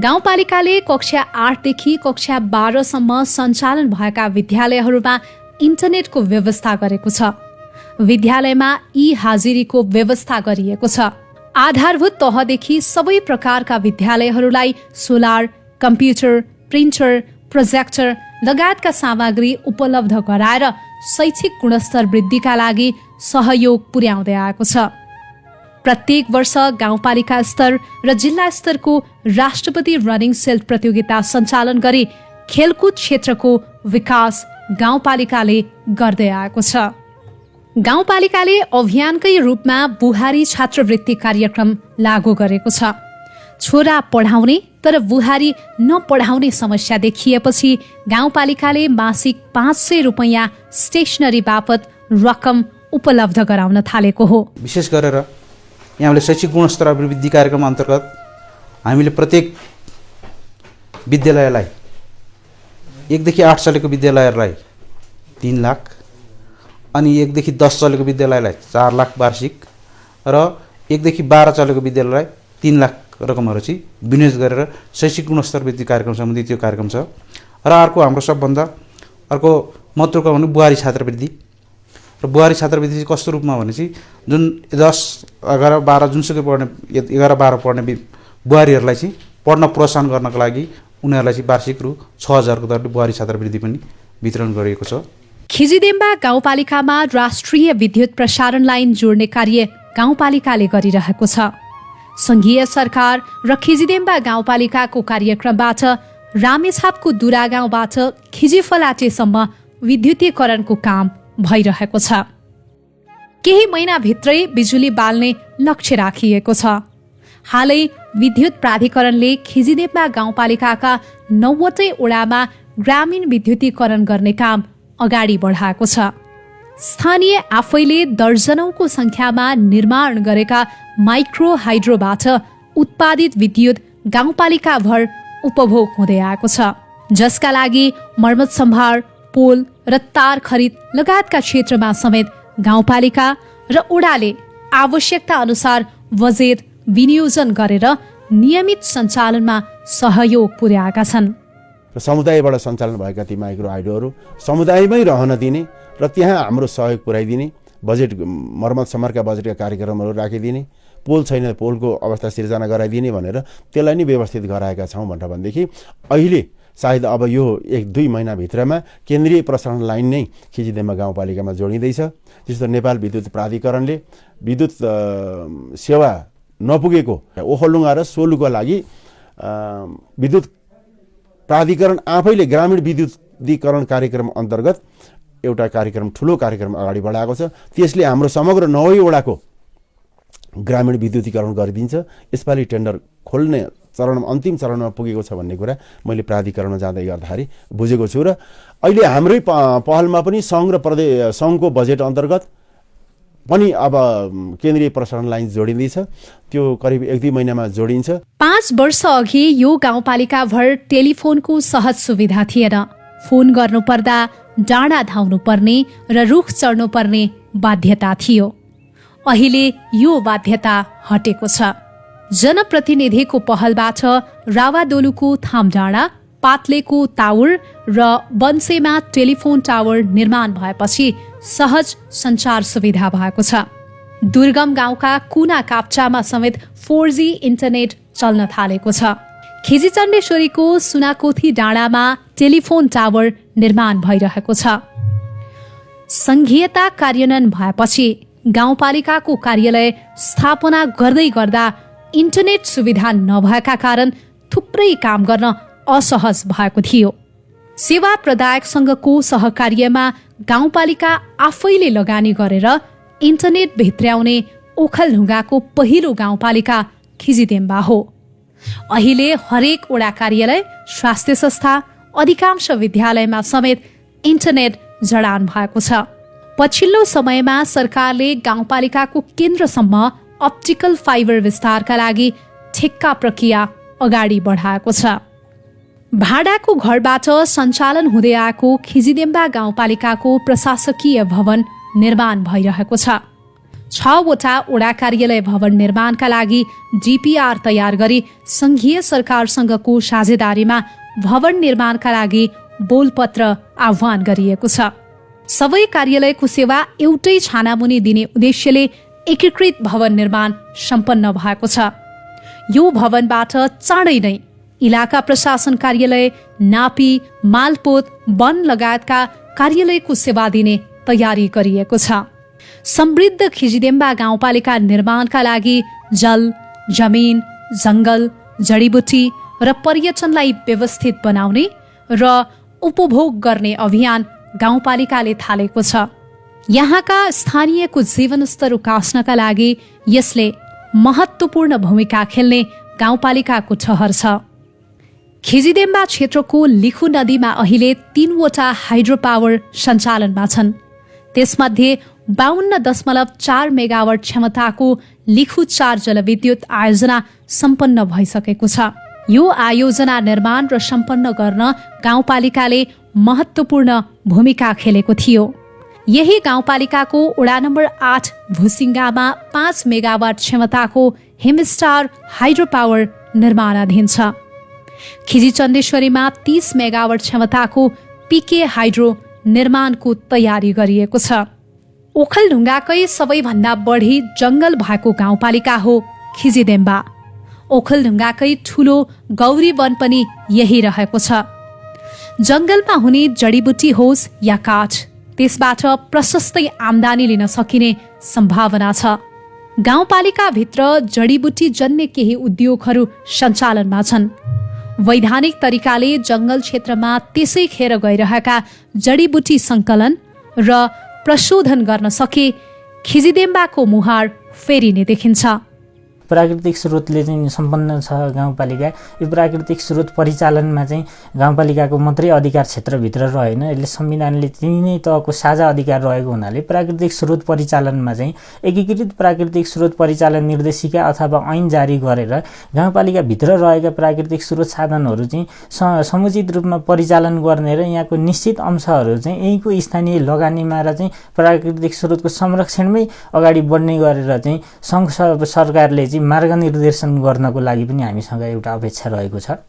गाउँपालिकाले कक्षा 8 देखि कक्षा 12 सम्म सञ्चालन भएका विद्यालयहरूमा इन्टरनेटको व्यवस्था गरेको छ। विद्यालयमा हाजिरीको व्यवस्था गरिएको छ। आधारभूत तहदेखि सबै प्रकारका विद्यालयहरूलाई सोलर, कम्प्युटर, प्रिन्टर, प्रोजेक्टर लगायतका सामग्री उपलब्ध गराएर शैक्षिक गुणस्तर वृद्धिका लागि सहयोग पुर्याउँदै आएको छ। प्रत्येक वर्ष गाउँपालिका स्तर र जिल्ला स्तरको राष्ट्रपति रनिङ सेल्फ प्रतियोगिता सञ्चालन गरी खेलकुद क्षेत्रको विकास गाउँपालिकाले गर्दै आएको छ। गाउँपालिकाले अभियानकै रूपमा बुहारी छात्रवृत्ति कार्यक्रम लागू गरेको छ। छोरा पढाउने तर बुहारी नपढाउने समस्या देखिएपछि गाउँपालिकाले मासिक 500 रुपैयाँ स्टेसनरी बापत रकम उपलब्ध गराउन थालेको हो। विशेष गरेर यहाँले शैक्षिक गुणस्तर अभिवृद्धि कार्यक्रम अन्तर्गत हामीले प्रत्येक विद्यालयलाई 1 देखि 8 चलेको विद्यालयहरूलाई 3 लाख अनि 1 देखि 10 चलेको विद्यालयलाई 4 लाख वार्षिक र 1 देखि 12 चलेको विद्यालयलाई 3 लाख रकमहरू चाहिँ विनियोज गरेर शैक्षिक गुणस्तर वृद्धि कार्यक्रम सम्बन्धी त्यो कार्यक्रम छ। र अर्को हाम्रो सबभन्दा अर्को महत्त्वको भने बुहारी छात्रवृत्ति र बुहारी छात्रवृत्ति चाहिँ कस्तो रूपमा भने चाहिँ जुन 10, 11, 12 जुनसुकै पढ्ने 11, 12 पढ्ने बुहारीहरूलाई चाहिँ पढ्न प्रोत्साहन गर्नको लागि उनीहरूलाई चाहिँ वार्षिक रु 6,000 को दरले बुहारी छात्रवृत्ति पनि वितरण गरिएको छ। खिजिदेम्बा गाउँपालिकामा राष्ट्रिय विद्युत प्रसारण लाइन जोड्ने कार्य गाउँपालिकाले गरिरहेको छ। संघीय सरकार र खिजिदेम्बा गाउँपालिकाको कार्यक्रमबाट रामेछापको दुरा गाउँबाट खिजिफलाटेसम्म विद्युतीकरणको काम भइरहेको छ। केही महिनाभित्रै बिजुली बाल्ने लक्ष्य राखिएको छ। हालै विद्युत प्राधिकरणले खिजिदेम्बा गाउँपालिकाका 90 वडामा ग्रामीण विद्युतीकरण गर्ने काम अगाडि बढाएको छ। स्थानीय आफैले दर्जनौंको संख्यामा निर्माण गरेका माइक्रो हाइड्रोबाट उत्पादित विद्युत गाउँपालिकाभर उपभोग हुँदै आएको छ, जसका लागि मर्मत सम्भार, पोल र तार खरिद लगायतका क्षेत्रमा समेत गाउँपालिका र ओडाले आवश्यकता अनुसार बजेट विनियोजन गरेर नियमित सञ्चालनमा सहयोग पुर्याएका छन्। र समुदायबाट सञ्चालन भएका ती माइक्रो हाइड्रोहरू समुदायमै रहन दिने र त्यहाँ हाम्रो सहयोग पुर्याइदिने, बजेट मर्मत सम्भारका बजेटका कार्यक्रमहरू राखिदिने, पोल छैन पोलको अवस्था सिर्जना गराइदिने भनेर त्यसलाई नै व्यवस्थित गराएका छौँ भनेदेखि अहिले सायद अब यो 1-2 महिनाभित्रमा केन्द्रीय प्रसारण लाइन नै खिजिदेम्बा गाउँपालिकामा जोडिँदैछ। जस्तो नेपाल विद्युत प्राधिकरणले विद्युत सेवा नपुगेको ओखलडुङ्गा र सोलुको लागि विद्युत प्राधिकरण आफैले ग्रामीण विद्युतीकरण कार्यक्रम अन्तर्गत एउटा कार्यक्रम, ठुलो कार्यक्रम अगाडि बढाएको छ। त्यसले हाम्रो समग्र 9 वडाको ग्रामीण विद्युतीकरण गरिदिन्छ। यसपालि टेन्डर खोल्ने चरणमा अन्तिम चरणमा पुगेको छ भन्ने कुरा मैले प्राधिकरणमा जाँदै गर्दाखेरि बुझेको छु। र अहिले हाम्रै पहलमा पनि सङ्घ र प्रदेश सङ्घको बजेट अन्तर्गत पनि अब केन्द्रीय प्रसारण लाइन जोडिँदैछ। त्यो करिब 1-2 महिनामा जोडिन्छ। 5 वर्ष अघि यो गाउँपालिकाभर टेलिफोनको सहज सुविधा थिएन। फोन गर्नुपर्दा डाँडा धाउनुपर्ने र रुख चढ्नुपर्ने बाध्यता थियो। अहिले यो बाध्यता हटेको छ। जनप्रतिनिधिको पहलबाट रावादोलुको थामडाँडा, पातलेको ताउर र बन्सेमा टेलिफोन टावर निर्माण भएपछि सहज सञ्चार सुविधा भएको छ। दुर्गम गाउँका कुना काप्चामा समेत 4G इन्टरनेट चल्न थालेको छ। खिजिचण्डेश्वरीको सुनाकोथी डाँडामा टेलिफोन टावर निर्माण भइरहेको छ। संघीयता कार्यान्वयन भएपछि गाउँपालिकाको कार्यालय स्थापना गर्दै गर्दा इन्टरनेट सुविधा नभएका कारण थुप्रै काम गर्न असहज भएको थियो। सेवा प्रदायकसँगको सहकार्यमा गाउँपालिका आफैले लगानी गरेर इन्टरनेट भित्र्याउने ओखलढुङ्गाको पहिलो गाउँपालिका खिजिदेम्बा हो। अहिले हरेक वडा कार्यालय, स्वास्थ्य संस्था, अधिकांश विद्यालयमा समेत इन्टरनेट जडान भएको छ। पछिल्लो समयमा सरकारले गाउँपालिकाको केन्द्रसम्म अप्टिकल फाइबर विस्तारका लागि ठेक्का प्रक्रिया अगाडि बढाएको छ। भाडाको घरबाट सञ्चालन हुँदै आएको खिजिदेम्बा गाउँपालिकाको प्रशासकीय भवन निर्माण भइरहेको छ। 6 वटा वडा कार्यालय भवन निर्माणका लागि DPR तयार गरी संघीय सरकारसँगको साझेदारीमा भवन निर्माणका लागि बोलपत्र आह्वान गरिएको छ। सबै कार्यालयको सेवा एउटै छानामुनि दिने उद्देश्यले एकीकृत भवन निर्माण सम्पन्न भएको छ। यो भवनबाट चाँडै नै इलाका प्रशासन कार्यालय, नापी, मालपोत, वन लगायतका कार्यालयको सेवा दिने तयारी गरिएको छ। समृद्ध खिजिदेम्बा गाउँपालिका निर्माणका लागि जल, जमिन, जंगल, जडीबुटी र पर्यटनलाई व्यवस्थित बनाउने र उपभोग गर्ने अभियान गाउँपालिकाले थालेको छ। यहाँका स्थानीयको जीवनस्तर उकास्नका लागि यसले महत्त्वपूर्ण भूमिका खेल्ने गाउँपालिकाको ठहर छ। खिजिदेम्बा क्षेत्रको लिखु नदीमा अहिले 3वटा हाइड्रो पावर सञ्चालनमा छन्। त्यसमध्ये 52.4 मेगावाट क्षमताको लिखु 4 जलविद्युत आयोजना सम्पन्न भइसकेको छ। यो आयोजना निर्माण र सम्पन्न गर्न गाउँपालिकाले महत्त्वपूर्ण भूमिका खेलेको थियो। यही गाउँपालिकाको वडा नम्बर 8 भुसिङ्गामा 5 मेगावाट क्षमताको हिमस्टार हाइड्रो पावर निर्माणाधीन छ। खिजी चन्देश्वरीमा 30 मेगावाट क्षमताको पीके हाइड्रो निर्माणको तयारी गरिएको छ। ओखलढुङ्गाकै सबैभन्दा बढी जंगल भएको गाउँपालिका हो खिजिदेम्बा। ओखलढुङ्गाकै ठूलो गौरी वन पनि यही रहेको छ। जंगलमा हुने जडीबुटी होस् या काठ, त्यसबाट प्रशस्तै आमदानी लिन सकिने सम्भावना छ। गाउँपालिकाभित्र जडीबुटी जन्य केही उद्योगहरू सञ्चालनमा छन्। वैधानिक तरिकाले जंगल क्षेत्रमा त्यसै खेर गइरहेका जडीबुटी संकलन र प्रशोधन गर्न सके खिजिदेम्बाको मुहार फेरिने देखिन्छ। प्राकृतिक स्रोतले चाहिँ सम्पन्न छ गाउँपालिका। यो प्राकृतिक स्रोत परिचालनमा चाहिँ गाउँपालिकाको मात्रै अधिकार क्षेत्रभित्र रहेन, यसले संविधानले तिनै तहको साझा अधिकार रहेको हुनाले प्राकृतिक स्रोत परिचालनमा चाहिँ एकीकृत प्राकृतिक स्रोत परिचालन निर्देशिका अथवा ऐन जारी गरेर गाउँपालिकाभित्र रहेका प्राकृतिक स्रोत साधनहरू चाहिँ समुचित रूपमा परिचालन गर्ने र यहाँको निश्चित अंशहरू चाहिँ यहीँको स्थानीय लगानीमा र चाहिँ प्राकृतिक स्रोतको संरक्षणमै अगाडि बढ्ने गरेर चाहिँ सङ्घ सरकारले मार्ग निर्देशन गर्नको लागि पनि हामीसँग एउटा अपेक्षा रहेको छ।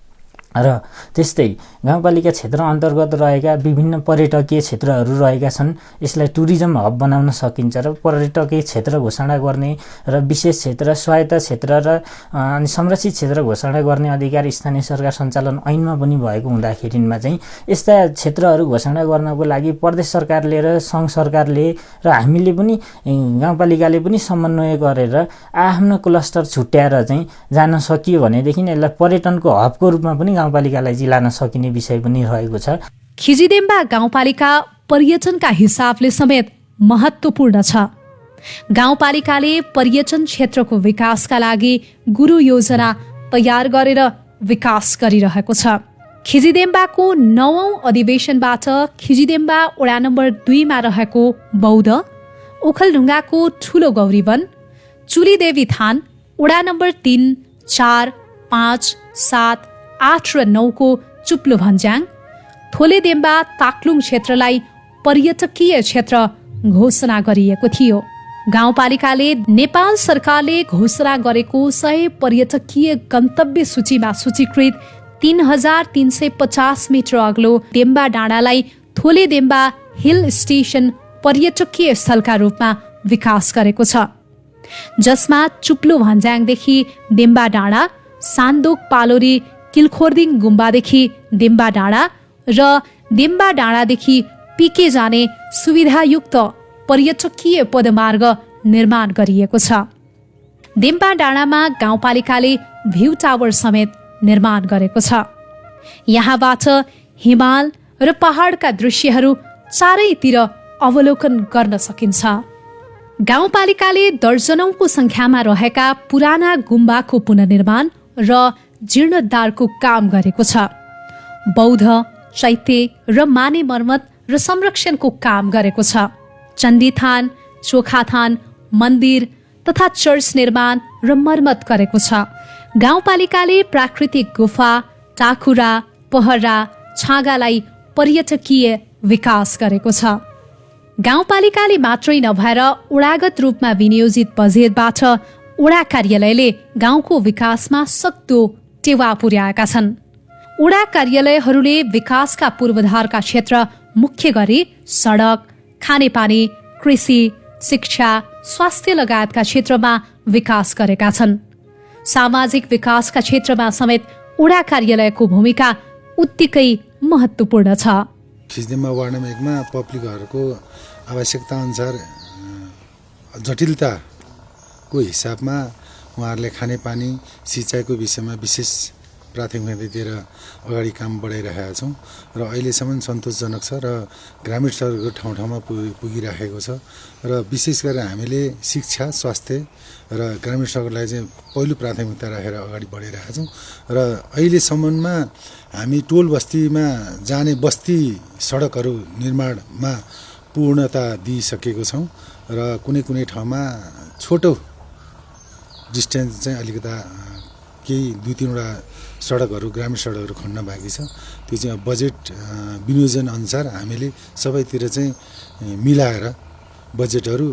र त्यस्तै गाउँपालिका क्षेत्र अन्तर्गत रहेका विभिन्न पर्यटकीय क्षेत्रहरू रहेका छन्। यसलाई टुरिज्म हब बनाउन सकिन्छ र पर्यटकीय क्षेत्र घोषणा गर्ने र विशेष क्षेत्र, स्वायत्त क्षेत्र र अनि संरक्षित क्षेत्र घोषणा गर्ने अधिकार स्थानीय सरकार सञ्चालन ऐनमा पनि भएको हुँदाखेरिमा चाहिँ यस्ता क्षेत्रहरू घोषणा गर्नको लागि प्रदेश सरकारले र सङ्घ सरकारले र हामीले पनि गाउँपालिकाले पनि समन्वय गरेर आफ्नो क्लस्टर छुट्याएर चाहिँ जान सकियो भनेदेखि यसलाई पर्यटनको हबको रूपमा पनि गाउँपालिकालाई जिलान सकिने विषय पनि रहेको छ। खिजिदेम्बा गाउँपालिका पर्यटनका हिसाबले समेत महत्त्वपूर्ण छ। गाउँपालिकाले पर्यटन क्षेत्रको विकासका लागि गुरु योजना तयार गरेर विकास गरिरहेको छ। खिजिदेम्बाको 9औं अधिवेशनबाट खिजिदेम्बा वडा नम्बर 2 मा रहेको बौद्ध, ओखलढुङ्गाको ठूलो गौरीवन, चुलीदेवी थान, वडा नम्बर 3, 4, 5, 7, 8 र 9 को चुप्लो भन्ज्याङ, थोलेदेम्बा ताक्लुङ क्षेत्रलाई पर्यटकीय क्षेत्र घोषणा गरिएको थियो। गाउँपालिकाले नेपाल सरकारले घोषणा गरेको 100 पर्यटकीय गन्तव्य सूचीमा सूचीकृत 3350 मिटर अग्लो देम्बा डाँडालाई थोलेदेम्बा हिल स्टेशन पर्यटकीय स्थलका रूपमा विकास गरेको छ, जसमा चुप्लो भन्ज्याङदेखि देम्बा डाँडा, सान्दोक पालोरी किलखोर्दिङ गुम्बादेखि देम्बा डाँडा र देम्बा डाँडादेखि पीके जाने सुविधायुक्त पर्यटकीय पदमार्ग निर्माण गरिएको छ। देम्बा डाँडामा गाउँपालिकाले भ्यू टावर समेत निर्माण गरेको छ। यहाँबाट हिमाल र पहाडका दृश्यहरू चारैतिर अवलोकन गर्न सकिन्छ। गाउँपालिकाले दर्जनौंको संख्यामा रहेका पुराना गुम्बाको पुनर्निर्माण र जीर्णोद्धारको काम गरेको छ। बौद्ध, चैत्य र माने मर्मत र संरक्षणको काम गरेको छ। चण्डीथान, चोखाथान, मन्दिर तथा चर्च निर्माण र मर्मत गरेको छ। गाउँपालिकाले प्राकृतिक गुफा, टाकुरा, पहरा, छाँगालाई पर्यटकीय विकास गरेको छ। गाउँपालिकाले मात्रै नभएर वडागत रूपमा विनियोजित बजेटबाट वडा कार्यालयले गाउँको विकासमा सक्दो टेवा पुर्याएका छन्। वडा कार्यालयहरूले विकासका पूर्वाधारका क्षेत्र मुख्य गरी सडक, खानेपानी, कृषि, शिक्षा, स्वास्थ्य लगायतका क्षेत्रमा विकास गरेका छन्। सामाजिक विकासका क्षेत्रमा समेत वडा कार्यालयको भूमिका उत्तिकै महत्त्वपूर्ण छ। खिजिदेम्बा वार्ड नम्बर 1 मा पब्लिकहरूको आवश्यकता अनुसार जटिलताको हिसाबमा उहाँहरूले खानेपानी, सिँचाइको विषयमा विशेष प्राथमिकता दिएर अगाडि काम बढाइरहेका छौँ र अहिलेसम्म सन्तोषजनक छ र ग्रामीण सडकको ठाउँ ठाउँमा पुगिराखेको छ र विशेष गरेर हामीले शिक्षा स्वास्थ्य र ग्रामीण सडकलाई चाहिँ पहिलो प्राथमिकता राखेर अगाडि बढाइरहेका छौँ र अहिलेसम्ममा हामी टोल बस्तीमा जाने बस्ती सडकहरू निर्माणमा पूर्णता दिइसकेको छौँ र कुनै कुनै ठाउँमा छोटो डिस्टेन्स चाहिँ अलिकता केही 2-3वटा सडकहरू ग्रामीण सडकहरू खन्न बाँकी छ त्यो चाहिँ बजेट विनियोजन अनुसार हामीले सबैतिर चाहिँ मिलाएर बजेटहरू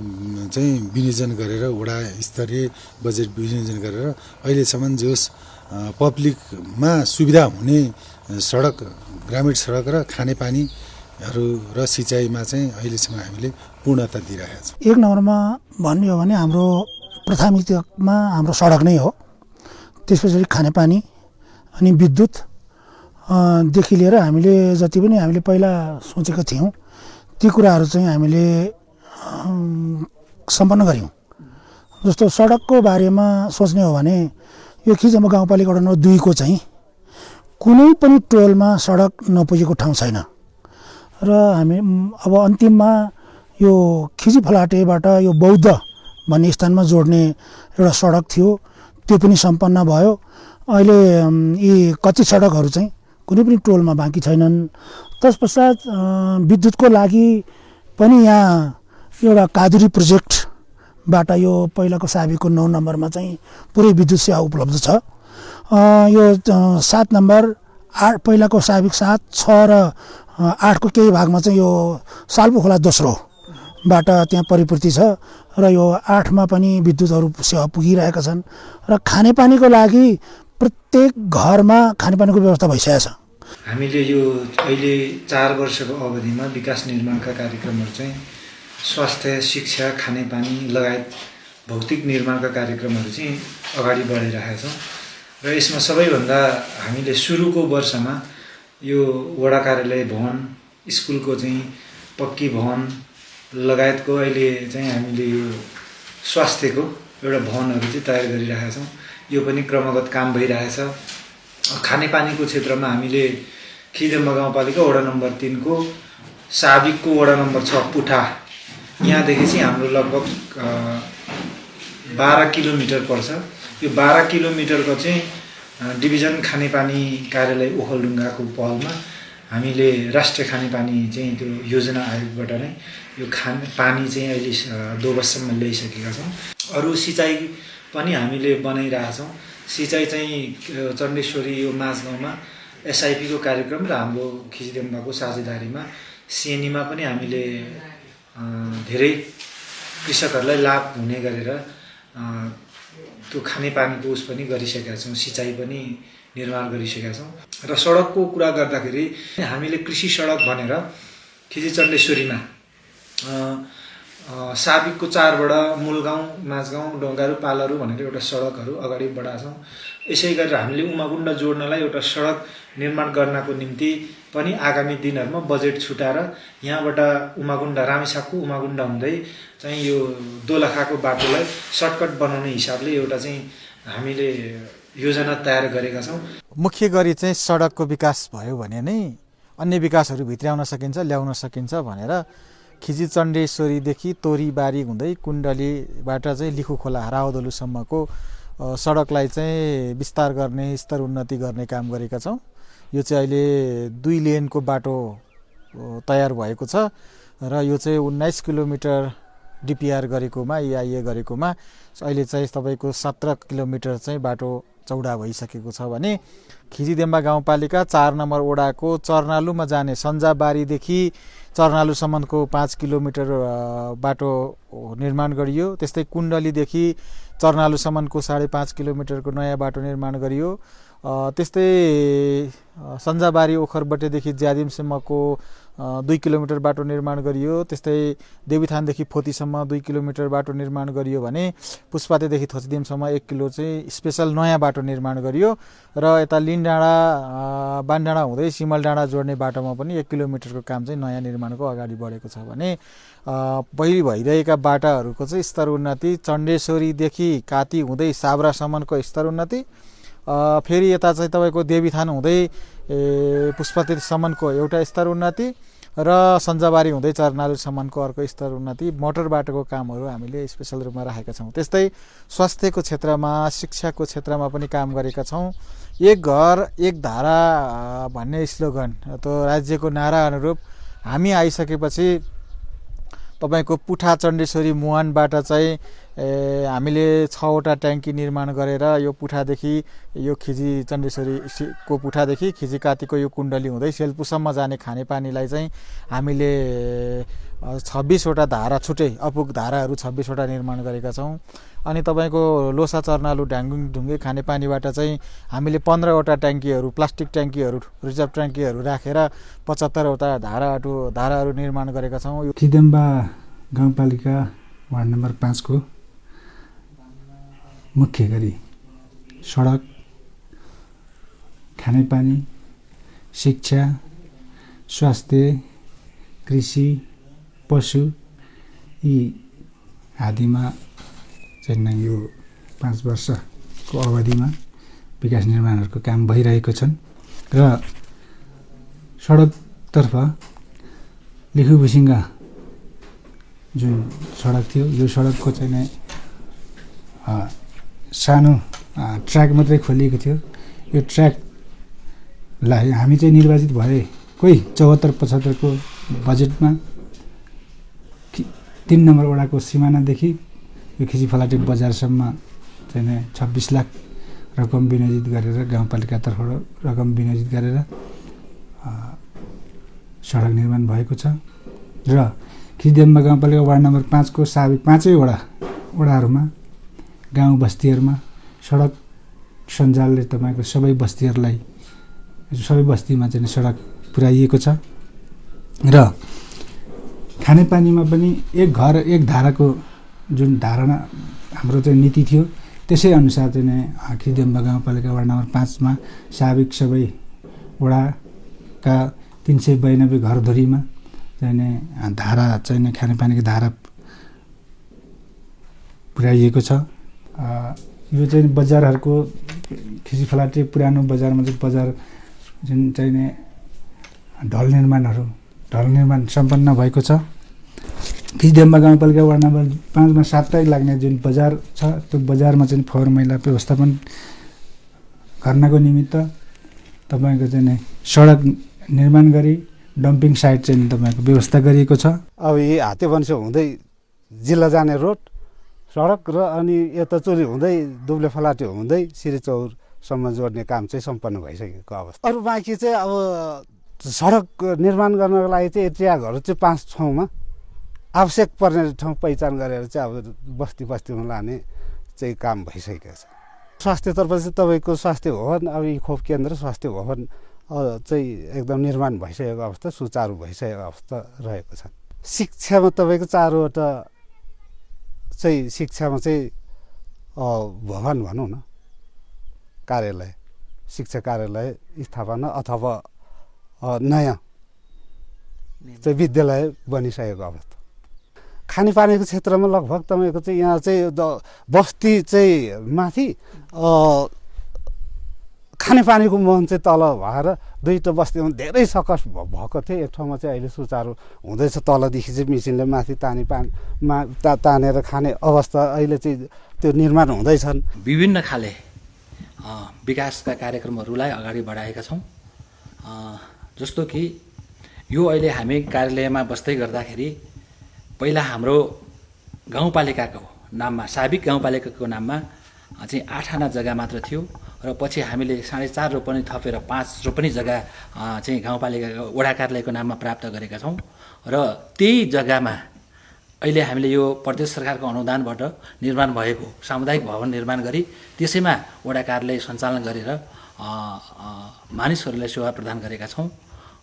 चाहिँ विनियोजन गरेर वडा स्तरीय बजेट विनियोजन गरेर अहिलेसम्म जे होस् पब्लिकमा सुविधा हुने सडक ग्रामीण सडक र खानेपानीहरू र सिँचाइमा चाहिँ अहिलेसम्म हामीले पूर्णता दिइरहेका छौँ। एक नम्बरमा भन्ने हो भने हाम्रो प्राथमिकतामा हाम्रो सडक नै हो, त्यस पछाडि खानेपानी अनि विद्युत देखि लिएर हामीले जति पनि हामीले पहिला सोचेका थियौँ ती कुराहरू चाहिँ हामीले सम्पन्न गऱ्यौँ। जस्तो सडकको बारेमा सोच्ने हो भने यो खिजम्बा गाउँपालिका वडा नम्बर 2 को चाहिँ कुनै पनि टोलमा सडक नपुगेको ठाउँ छैन र हामी अब अन्तिममा यो खिजी फलाटेबाट यो बौद्ध भन्ने स्थानमा जोड्ने एउटा सडक थियो, त्यो पनि सम्पन्न भयो। अहिले यी कच्ची सडकहरू चाहिँ कुनै पनि टोलमा बाँकी छैनन्। तत्पश्चात विद्युतको लागि पनि यहाँ एउटा कादुरी प्रोजेक्टबाट यो पहिलाको साबिकको 9 नम्बरमा चाहिँ पुरै विद्युत सेवा उपलब्ध छ। यो 7 नम्बर 8 पहिलाको साबिक 7, 6 र 8 को केही भागमा चाहिँ यो साल्पो खोला दोस्रोबाट त्यहाँ परिपूर्ति छ र यो 8 मा पनि विद्युतहरू सेवा पुगिरहेका छन् र खानेपानीको लागि प्रत्येक घरमा खानेपानीको व्यवस्था भइसकेको छ। हामीले यो अहिले 4 वर्षको अवधिमा विकास निर्माणका कार्यक्रमहरू चाहिँ स्वास्थ्य, शिक्षा, खानेपानी लगायत भौतिक निर्माणका कार्यक्रमहरू चाहिँ अगाडि बढाइरहेका छौँ र यसमा सबैभन्दा हामीले सुरुको वर्षमा यो वडा कार्यालय भवन, स्कुलको चाहिँ पक्की भवन लगायतको अहिले चाहिँ हामीले यो स्वास्थ्यको एउटा भवनहरू चाहिँ तयार गरिरहेका छौँ। यो पनि क्रमगत काम भइरहेछ। खानेपानीको क्षेत्रमा हामीले खिजम्बा गाउँपालिका वडा नम्बर 3 को साबिकको वडा नम्बर 6 पुठा यहाँदेखि चाहिँ हाम्रो लगभग 12 किलोमिटर पर्छ। यो 12 किलोमिटरको चाहिँ डिभिजन खानेपानी कार्यालय ओखलढुङ्गाको पहलमा हामीले राष्ट्रिय खानेपानी चाहिँ त्यो योजना आयोगबाट नै यो पानी चाहिँ अहिले 2 वर्षसम्म ल्याइसकेका छौँ। अरू सिँचाइ पनि हामीले बनाइरहेछौँ। सिँचाइ चाहिँ चण्डेश्वरी यो माझगाउँमा एसआइपीको कार्यक्रम र हाम्रो खिचीदेम्बाको साझेदारीमा सिएनीमा पनि हामीले धेरै कृषकहरूलाई लाभ हुने गरेर त्यो खानेपानीको उस पनि गरिसकेका छौँ, सिँचाइ पनि निर्माण गरिसकेका छौँ। र सडकको कुरा गर्दाखेरि हामीले कृषि सडक भनेर खिजी चण्डेश्वरीमा साबिकको 4बाट मूलगाउँ, माझगाउँ, डोङ्गारू, पालहरू भनेर एउटा सडकहरू अगाडि बढाएको छौँ। यसै गरेर हामीले उमाकुण्ड जोड्नलाई एउटा सडक निर्माण गर्नको निम्ति पनि आगामी दिनहरूमा बजेट छुटाएर यहाँबाट उमाकुण्ड रामेछापको उमाकुण्ड हुँदै चाहिँ यो दोलखाको बाटोलाई सर्टकट बनाउने हिसाबले एउटा चाहिँ हामीले योजना तयार गरेका छौँ। मुख्य गरी चाहिँ सडकको विकास भयो भने नै अन्य विकासहरू भित्र्याउन सकिन्छ, ल्याउन सकिन्छ भनेर खिजी चण्डेश्वरीदेखि तोरीबारी हुँदै कुण्डलीबाट चाहिँ लिखु खोला रावदलुसम्मको सडकलाई चाहिँ विस्तार गर्ने, स्तर उन्नति गर्ने काम गरेका छौँ। यो चाहिँ अहिले 2 लेनको बाटो तयार भएको छ र यो चाहिँ 19 किलोमिटर डिपिआर गरेकोमा EIA गरेकोमा अहिले चाहिँ तपाईँको 17 किलोमिटर चाहिँ बाटो चौडा भइसकेको छ भने खिजीदेम्बा गाउँपालिका 4 नम्बर वडाको चर्नालुमा जाने सन्जाबारीदेखि चर्नालुसम्मको 5 किलोमिटर बाटो निर्माण गरियो। त्यस्तै कुण्डलीदेखि चर्नालुसम्मको 5.5 किलोमिटरको नयाँ बाटो निर्माण गरियो। त्यस्तै सन्जाबारी ओखरबटेदेखि ज्यादिमसम्मको 2 किलोमिटर बाटो निर्माण गरियो। त्यस्तै देवीथानदेखि फोतीसम्म 2 किलोमिटर बाटो निर्माण गरियो भने पुष्पातेदेखि थोचदिमसम्म 1 किलो चाहिँ स्पेसल नयाँ बाटो निर्माण गरियो र यता लिनडाँडा बानडाँडा हुँदै सिमलडाँडा जोड्ने बाटोमा पनि 1 किलोमिटरको काम चाहिँ नयाँ निर्माणको अगाडि बढेको छ भने पहिले भइरहेका बाटाहरूको चाहिँ स्तर उन्नति चण्डेश्वरीदेखि काती हुँदै साब्रासम्मको स्तर उन्नति फेरि यता चाहिँ तपाईँको देवीथान हुँदै पुष्पतीर्थसम्मको एउटा स्तर उन्नति र सञ्जाबारी हुँदै चरनालुसम्मको अर्को स्तर उन्नति मोटर बाटोको कामहरू हामीले स्पेसल रूपमा राखेका छौँ। त्यस्तै स्वास्थ्यको क्षेत्रमा शिक्षाको क्षेत्रमा पनि काम गरेका छौँ। एक घर एक धारा भन्ने स्लोगन त्यो राज्यको नारा अनुरूप हामी आइसकेपछि तपाईँको पुठा चण्डेश्वरी मुहानबाट चाहिँ हामीले 6वटा ट्याङ्की निर्माण गरेर यो पुठादेखि यो खिजी चण्डेश्वरीको पुठादेखि खिजी कातीको यो कुण्डली हुँदै सेल्पुसम्म जाने खानेपानीलाई चाहिँ हामीले 26वटा धारा छुट्टै अपुग धाराहरू 26वटा निर्माण गरेका छौँ। अनि तपाईँको लोसा चर्नालु ढाङ्गुङ ढुङ्गे खानेपानीबाट चाहिँ हामीले 15वटा ट्याङ्कीहरू प्लास्टिक ट्याङ्कीहरू रिजर्भ ट्याङ्कीहरू राखेर 75वटा धाराहरू निर्माण गरेका छौँ। खिदेम्बा गाउँपालिका वार्ड नम्बर 5 को मुख्य गरी सडक, खानेपानी, शिक्षा, स्वास्थ्य, कृषि, पशु यी आदिमा चाहिँ यो 5 वर्षको अवधिमा विकास निर्माणहरूको काम भइरहेको छन् र सडकतर्फ लिखुबुसिङ्गा जुन सडक थियो यो सडकको चाहिँ नै सानो ट्र्याक मात्रै खोलिएको थियो। यो ट्र्याकलाई हामी चाहिँ निर्वाचित भए कोही 74-75 को बजेटमा 3 नम्बर वडाको सिमानादेखि यो खिची फलाटे बजारसम्म चाहिँ 26 लाख रकम विनियोजित गरेर गाउँपालिकातर्फबाट रकम विनियोजित गरेर सडक निर्माण भएको छ र खिचदेम्बा गाउँपालिका वार्ड नम्बर 5 को साबिक 5 वडाहरूमा गाउँ बस्तीहरूमा सडक सञ्जालले तपाईँको सबै बस्तीमा चाहिँ सडक पुर्याइएको छ र खानेपानीमा पनि एक घर एक धाराको जुन धारणा हाम्रो चाहिँ नीति थियो त्यसै अनुसार चाहिँ खिचदेम्बा गाउँपालिका वार्ड नम्बर 5 मा साबिक सबै वडाका 392 घरधुरीमा चाहिँ धारा चाहिँ खानेपानीको धारा पुर्याइएको छ। यो चाहिँ बजारहरूको खिचीफलाटे पुरानो बजारमा चाहिँ बजार जुन चाहिँ ढल निर्माण सम्पन्न भएको छ। खिचदेम्बा गाउँपालिका वार्ड नम्बर 5 मा साप्ताहिक लाग्ने जुन बजार छ त्यो बजारमा चाहिँ फोहोर मैला व्यवस्थापन गर्नको निमित्त तपाईँको चाहिँ सडक निर्माण गरी डम्पिङ साइट चाहिँ तपाईँको व्यवस्था गरिएको छ। अब यी हातेवंश हुँदै जिल्ला जाने रोड सडक र अनि यता चोरी हुँदै दुब्ले फलाटे हुँदै सिरिचौरसम्म जोड्ने काम चाहिँ सम्पन्न भइसकेको अवस्था। अरू बाँकी चाहिँ अब सडक निर्माण गर्नको लागि चाहिँ ट्र्याकहरू चाहिँ 5 ठाउँमा आवश्यक पर्ने ठाउँ पहिचान गरेर चाहिँ अब बस्तीमा लाने चाहिँ काम भइसकेको छ। स्वास्थ्यतर्फ चाहिँ तपाईँको स्वास्थ्य भवन अब यी खोप केन्द्र स्वास्थ्य भवन चाहिँ एकदम निर्माण भइसकेको अवस्था सुचारू भइसकेको अवस्था रहेको छ। शिक्षामा तपाईँको 4वटा चाहिँ शिक्षामा चाहिँ भवन भनौँ न कार्यालय शिक्षा कार्यालय स्थापना अथवा नयाँ चाहिँ विद्यालय बनिसकेको अवस्था। खानेपानीको क्षेत्रमा लगभग तपाईँको चाहिँ यहाँ चाहिँ बस्ती चाहिँ माथि खानेपानीको मुहान चाहिँ तल भएर 2टा बस्तीमा धेरै सकस भएको थियो। एक ठाउँमा चाहिँ अहिले सुचारू हुँदैछ। तलदेखि चाहिँ मेसिनले माथि तानेर खाने अवस्था अहिले चाहिँ त्यो निर्माण हुँदैछन्। विभिन्न खाले विकासका कार्यक्रमहरूलाई अगाडि बढाएका छौँ। जस्तो कि यो अहिले हामी कार्यालयमा बस्दै गर्दाखेरि पहिला हाम्रो गाउँपालिकाको नाममा साबिक गाउँपालिकाको नाममा चाहिँ 8 आना जग्गा मात्र थियो र पछि हामीले 4.5 रोपनी थपेर 5 रोपनी जग्गा चाहिँ गाउँपालिकाको वडा कार्यालयको नाममा प्राप्त गरेका छौँ र त्यही जग्गामा अहिले हामीले यो प्रदेश सरकारको अनुदानबाट निर्माण भएको सामुदायिक भवन निर्माण गरी त्यसैमा वडा कार्यालय सञ्चालन गरेर मानिसहरूलाई सेवा प्रदान गरेका छौँ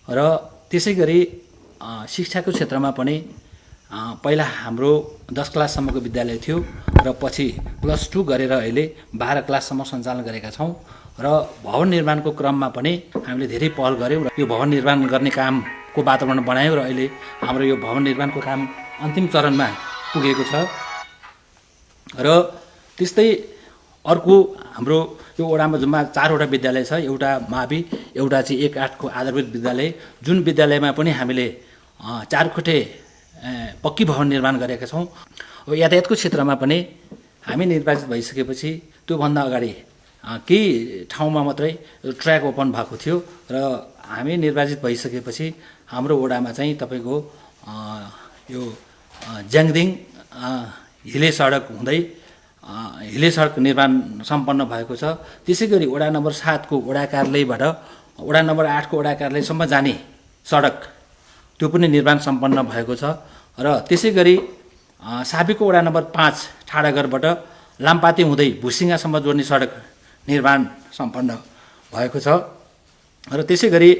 र त्यसै गरी शिक्षाको क्षेत्रमा पनि पहिला हाम्रो 10 क्लाससम्मको विद्यालय थियो र पछि +2 गरेर अहिले 12 क्लाससम्म सञ्चालन गरेका छौँ र भवन निर्माणको क्रममा पनि हामीले धेरै पहल गऱ्यौँ र यो भवन निर्माण गर्ने कामको वातावरण बनायौँ र अहिले हाम्रो यो भवन निर्माणको काम अन्तिम चरणमा पुगेको छ। र त्यस्तै अर्को हाम्रो यो वडामा जम्मा 4वटा विद्यालय छ, एउटा मावि, एउटा चाहिँ 1-8 को आधारभूत विद्यालय, जुन विद्यालयमा पनि हामीले 4 कोठे पक्की भवन निर्माण गरेका छौँ। अब यातायातको क्षेत्रमा पनि हामी निर्वाचित भइसकेपछि त्योभन्दा अगाडि केही ठाउँमा मात्रै ट्र्याक ओपन भएको थियो र हामी निर्वाचित भइसकेपछि हाम्रो वडामा चाहिँ तपाईँको यो ज्याङदिङ हिले सडक हुँदै हिले सडक निर्माण सम्पन्न भएको छ। त्यसै गरी वडा नम्बर 7 को वडा कार्यालयबाट वडा नम्बर 8 को वडा कार्यालयसम्म जाने सडक त्यो पनि निर्माण सम्पन्न भएको छ र त्यसै गरी साबीको वडा नम्बर 5 ठाडागरबाट लामपाते हुँदै भुसिङासम्म जोड्ने सडक निर्माण सम्पन्न भएको छ र त्यसै गरी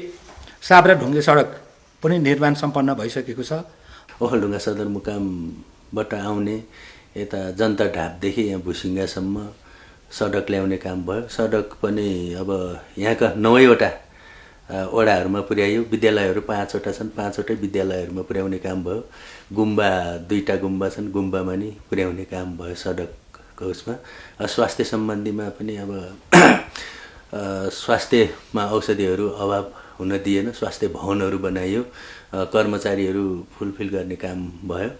साब्रा ढुङ्गे सडक पनि निर्माण सम्पन्न भइसकेको छ। ओखलढुङ्गा सदरमुकामबाट आउने यता जनता ढापदेखि यहाँ भुसिङ्गासम्म सडक ल्याउने काम भयो। सडक पनि अब यहाँका 9वटा वडाहरूमा पुर्यायो। विद्यालयहरू 5वटा छन्, 5वटै विद्यालयहरूमा पुर्याउने काम भयो। गुम्बा 2टा गुम्बा छन्, गुम्बामा नि पुर्याउने काम भयो सडकको उसमा। स्वास्थ्य सम्बन्धीमा पनि अब स्वास्थ्यमा औषधिहरू अभाव हुन दिएन, स्वास्थ्य भवनहरू बनाइयो, कर्मचारीहरू फुलफिल गर्ने काम भयो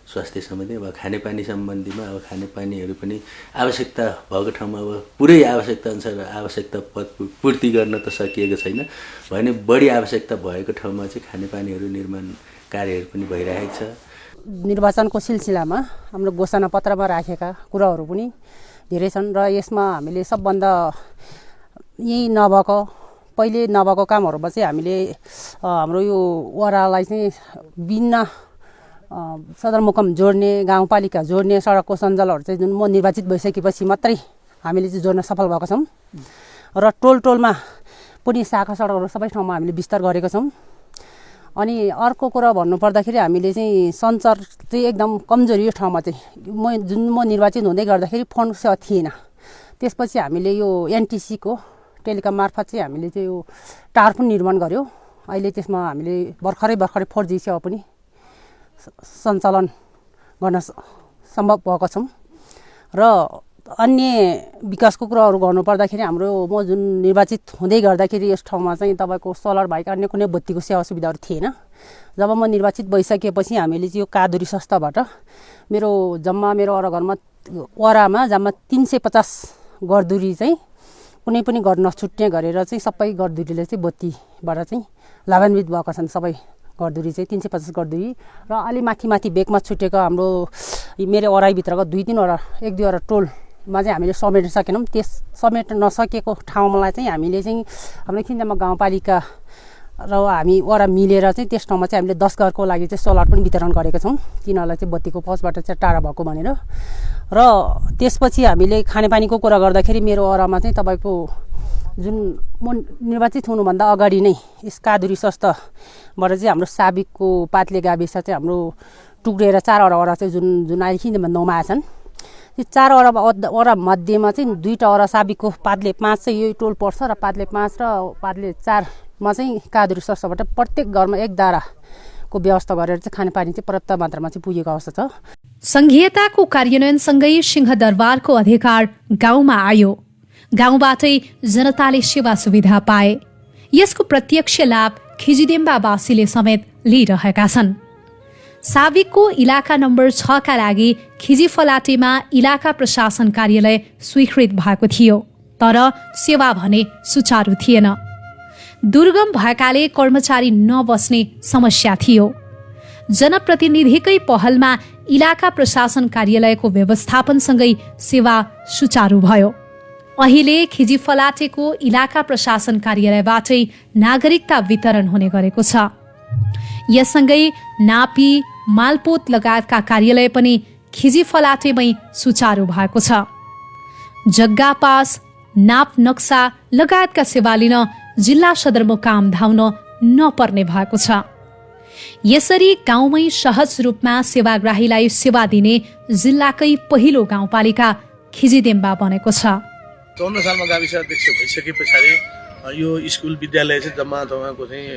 स्वास्थ्य सम्बन्धी। अब खानेपानी सम्बन्धीमा अब खानेपानीहरू पनि आवश्यकता भएको ठाउँमा अब पुरै आवश्यकता अनुसार आवश्यकता पूर्ति गर्न त सकिएको छैन, भने बढी आवश्यकता भएको ठाउँमा चाहिँ खानेपानीहरू निर्माण कार्यहरू पनि भइरहेको छ। निर्वाचनको सिलसिलामा हाम्रो घोषणा पत्रमा राखेका कुराहरू पनि धेरै छन् र यसमा हामीले सबभन्दा यही नभएको पहिले नभएको कामहरूमा चाहिँ हामीले हाम्रो यो वडालाई चाहिँ विभिन्न सदरमुकाम जोड्ने, गाउँपालिका जोड्ने सडकको सञ्जालहरू चाहिँ जुन म निर्वाचित भइसकेपछि मात्रै हामीले चाहिँ जोड्न सफल भएको छौँ र टोलमा पनि शाखा सडकहरू सबै ठाउँमा हामीले विस्तार गरेका छौँ। अनि अर्को कुरा भन्नुपर्दाखेरि हामीले चाहिँ सञ्चार चाहिँ एकदम कमजोरी यो ठाउँमा चाहिँ म निर्वाचित हुँदै गर्दाखेरि फन्ड सेवा थिएन। त्यसपछि हामीले यो एनटिसीको टेलिकम मार्फत चाहिँ हामीले चाहिँ यो टावर पनि निर्माण गर्यो। अहिले त्यसमा हामीले भर्खरै 4G सेवा पनि सञ्चालन गर्न सम्भव भएको छौँ र अन्य विकासको कुराहरू गर्नुपर्दाखेरि हाम्रो म जुन निर्वाचित हुँदै गर्दाखेरि यस ठाउँमा चाहिँ तपाईँको सोलर बाहेक अन्य कुनै बत्तीको सेवा सुविधाहरू थिएन। जब म निर्वाचित भइसकेपछि हामीले चाहिँ यो कादुरी संस्थाबाट मेरो वडाघरमा जम्मा 350 घरधुरी चाहिँ कुनै पनि घर नछुट्ने गरेर चाहिँ सबै घरधुरीले चाहिँ बत्तीबाट चाहिँ लाभान्वित भएका छन्। सबै घरधुरी चाहिँ 350 घरधुरी र अलि माथि बेगमा छुटेको हाम्रो मेरो वडाइभित्रको 2-3वटा 1-2वटा टोलमा चाहिँ हामीले समेट्न सकेनौँ। त्यस समेट्न नसकेको ठाउँलाई चाहिँ हामीले चाहिँ हाम्रो खिन्जामा गाउँपालिका र हामी वडा मिलेर चाहिँ त्यस ठाउँमा चाहिँ हामीले 10 घरको लागि चाहिँ सोलर पनि वितरण गरेका छौँ, तिनीहरूलाई चाहिँ बत्तीको पहुँचबाट चाहिँ टाढा भएको भनेर। र त्यसपछि हामीले खानेपानीको कुरा गर्दाखेरि मेरो वडामा चाहिँ तपाईँको जुन म निर्वाचित हुनुभन्दा अगाडि नै यस कादुरी संस्थाबाट चाहिँ हाम्रो साबिकको पातले गाविस चाहिँ हाम्रो टुक्रेर 4वटा वडा चाहिँ जुन अहिले खिन्जामा 9मा आएछन्। त्यो 4वटा वडा मध्येमा चाहिँ 2टा वडा साबिकको पातले 5 चाहिँ यही टोल पर्छ र पातले 5 र पातले 4मा चाहिँ कादुरी संस्थाबाट प्रत्येक घरमा 1 दाराको व्यवस्था गरेर चाहिँ खानेपानी चाहिँ पर्याप्त मात्रामा चाहिँ पुगेको अवस्था छ। संघीयताको कार्यान्वयनसँगै सिंहदरबारको अधिकार गाउँमा आयो। गाउँबाटै जनताले सेवा सुविधा पाए। यसको प्रत्यक्ष लाभ खिजिडेम्बावासीले समेत लिइरहेका छन्। साबिकको इलाका नम्बर 6 का लागि खिजी फलाटेमा इलाका प्रशासन कार्यालय स्वीकृत भएको थियो, तर सेवा भने सुचारू थिएन। दुर्गम भएकाले कर्मचारी नबस्ने समस्या थियो। जनप्रतिनिधिकै पहलमा इलाका प्रशासन कार्यालयको व्यवस्थापनसँगै सेवा सुचारू भयो। अहिले खिजी फलाटेको इलाका प्रशासन कार्यालयबाटै नागरिकता वितरण हुने गरेको छ। यससँगै नापी, मालपोत लगायतका कार्यालय पनि खिजी फलाटेमै सुचारू भएको छ। जग्गा पास, नाप नक्सा लगायतका सेवा लिन जिल्ला सदरमुकाम धाउन नपर्ने भएको छ। यसरी गाउँमै सहज रूपमा सेवाग्राहीलाई सेवा दिने जिल्लाकै पहिलो गाउँपालिका खिजिडेम्बा बनेको छ। 54 सालमा गाविस अध्यक्ष भइसके पछाडि यो स्कुल विद्यालय चाहिँ जम्मा तपाईँको चाहिँ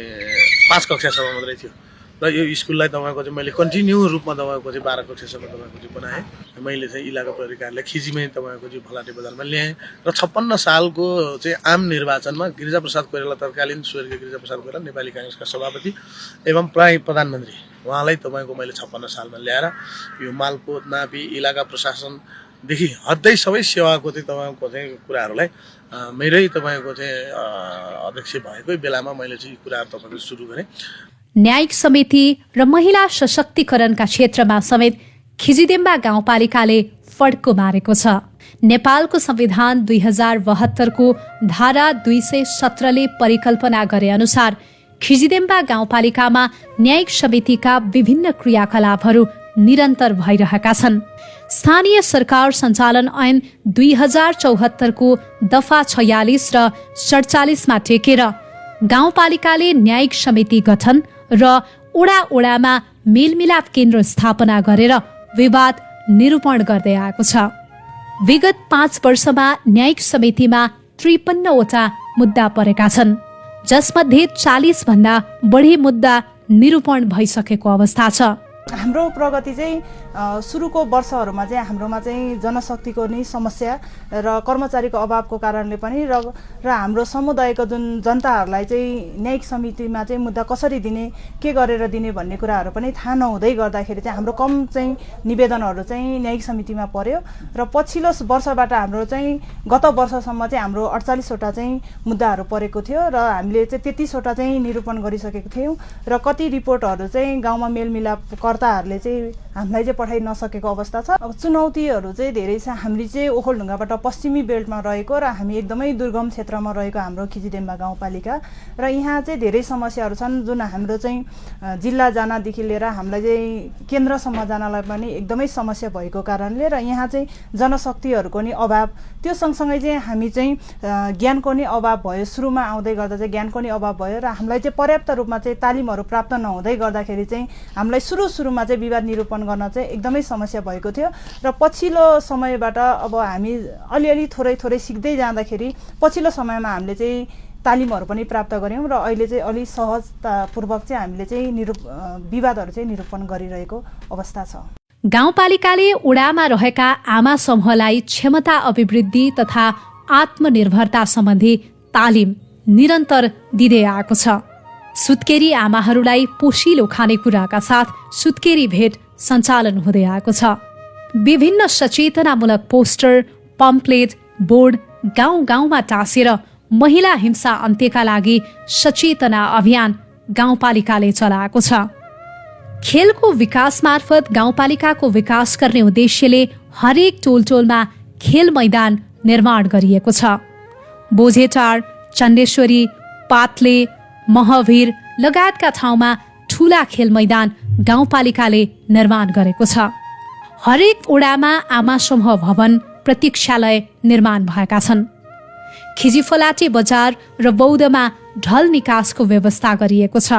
5 कक्षासम्म मात्रै थियो। र यो स्कुललाई तपाईँको चाहिँ मैले कन्टिन्यू रूपमा तपाईँको चाहिँ 12 कक्षासम्म तपाईँको चाहिँ बनाएँ। मैले चाहिँ इलाका प्रहरी कार्यालय खिजीमै तपाईँको चाहिँ फलाटे बजारमा ल्याएँ र 56 सालको चाहिँ आम निर्वाचनमा गिरिजाप्रसाद कोइराला तत्कालीन स्वर्गीय गिरिजाप्रसाद कोइराला नेपाली काङ्ग्रेसका सभापति एवं प्रधानमन्त्री उहाँलाई तपाईँको मैले 56 सालमा ल्याएर यो मालपोत नापी इलाका प्रशासनदेखि हदै सबै सेवाको चाहिँ तपाईँको चाहिँ कुराहरूलाई मेरै तपाईँको चाहिँ अध्यक्ष भएकै बेलामा मैले चाहिँ यी कुराहरू तपाईँको सुरु गरेँ। न्यायिक समिति र महिला सशक्तिकरणका क्षेत्रमा समेत खिजिदेम्बा गाउँपालिकाले फड्को मारेको छ। नेपालको संविधान 2072 को धारा 217ले परिकल्पना गरे अनुसार खिजिदेम्बा गाउँपालिकामा न्यायिक समितिका विभिन्न क्रियाकलापहरू निरन्तर भइरहेका छन्। स्थानीय सरकार सञ्चालन ऐन 2074 को दफा 46 र 47 मा टेकेर गाउँपालिकाले न्यायिक समिति गठन र ओडा-ओडामा मेलमिलाप केन्द्र स्थापना गरेर विवाद निरूपण गर्दै आएको छ। विगत 5 वर्षमा न्यायिक समितिमा 53 वटा मुद्दा परेका छन्, जसमध्ये 40 भन्दा बढी मुद्दा निरूपण भइसकेको अवस्था छ। हाम्रो प्रगति चाहिँ सुरुको वर्षहरूमा चाहिँ हाम्रोमा चाहिँ जनशक्तिको नै समस्या र कर्मचारीको अभावको कारणले पनि र हाम्रो समुदायको जुन जनताहरूलाई चाहिँ न्यायिक समितिमा चाहिँ मुद्दा कसरी दिने, के गरेर दिने भन्ने कुराहरू पनि थाहा नहुँदै गर्दाखेरि चाहिँ हाम्रो कम चाहिँ निवेदनहरू चाहिँ न्यायिक समितिमा पर्यो र पछिल्लो वर्षबाट हाम्रो चाहिँ गत वर्षसम्म चाहिँ हाम्रो 48 वटा चाहिँ मुद्दाहरू परेको थियो र हामीले चाहिँ 33 वटा चाहिँ निरूपण गरिसकेको थियौँ र कति रिपोर्टहरू चाहिँ गाउँमा मेलमिलापकर्ताहरूले चाहिँ हामीलाई चाहिँ पठाइ नसकेको अवस्था छ। अब चुनौतीहरू चाहिँ धेरै छ। हामी चाहिँ ओखलढुङ्गाबाट पश्चिमी बेल्टमा रहेको र हामी एकदमै दुर्गम क्षेत्रमा रहेको हाम्रो खिजिदेम्बा गाउँपालिका र यहाँ चाहिँ धेरै समस्याहरू छन्, जुन हाम्रो चाहिँ जिल्ला जानदेखि लिएर हामीलाई चाहिँ केन्द्रसम्म जानलाई पनि एकदमै समस्या भएको कारणले र यहाँ चाहिँ जनशक्तिहरूको नि अभाव, त्यो सँगसँगै चाहिँ हामी चाहिँ ज्ञानको नि अभाव भयो। सुरुमा आउँदै गर्दा चाहिँ ज्ञानको नि अभाव भयो र हामीलाई चाहिँ पर्याप्त रूपमा चाहिँ तालिमहरू प्राप्त नहुँदै गर्दाखेरि चाहिँ हामीलाई सुरुमा चाहिँ विवाद निरूपण गर्न चाहिँ एकदमै समस्या भएको थियो र पछिल्लो समयबाट अब हामी अलिअलि थोरै सिक्दै जाँदाखेरि पछिल्लो समयमा हामीले चाहिँ तालिमहरू पनि प्राप्त गऱ्यौँ र अहिले चाहिँ अलि सहजतापूर्वक चाहिँ हामीले चाहिँ विवादहरू चाहिँ निरूपण गरिरहेको अवस्था छ। गाउँपालिकाले ओडामा रहेका आमा समूहलाई क्षमता अभिवृद्धि तथा आत्मनिर्भरता सम्बन्धी तालिम निरन्तर दिँदै आएको छ। सुत्केरी आमाहरूलाई पोषिलो खानेकुराका साथ सुत्केरी भेट सञ्चालन हुँदै आएको छ। विभिन्न सचेतनामूलक पोस्टर, पम्पलेट, बोर्ड गाउँ गाउँमा टाँसेर महिला हिंसा अन्त्यका लागि सचेतना अभियान गाउँपालिकाले चलाएको छ। खेलको विकास मार्फत गाउँपालिकाको विकास गर्ने उद्देश्यले हरेक टोलटोलमा खेल मैदान निर्माण गरिएको छ। बोझेटार, चण्डेश्वरी, पातले, महवीर लगायतका ठाउँमा ठूला खेल मैदान गाउँपालिकाले निर्माण गरेको छ। हरेक ओडामा आमा समूह भवन, प्रतीक्षालय निर्माण भएका छन्। खिजीफलाटे बजार र बौद्धमा ढल निकासको व्यवस्था गरिएको छ।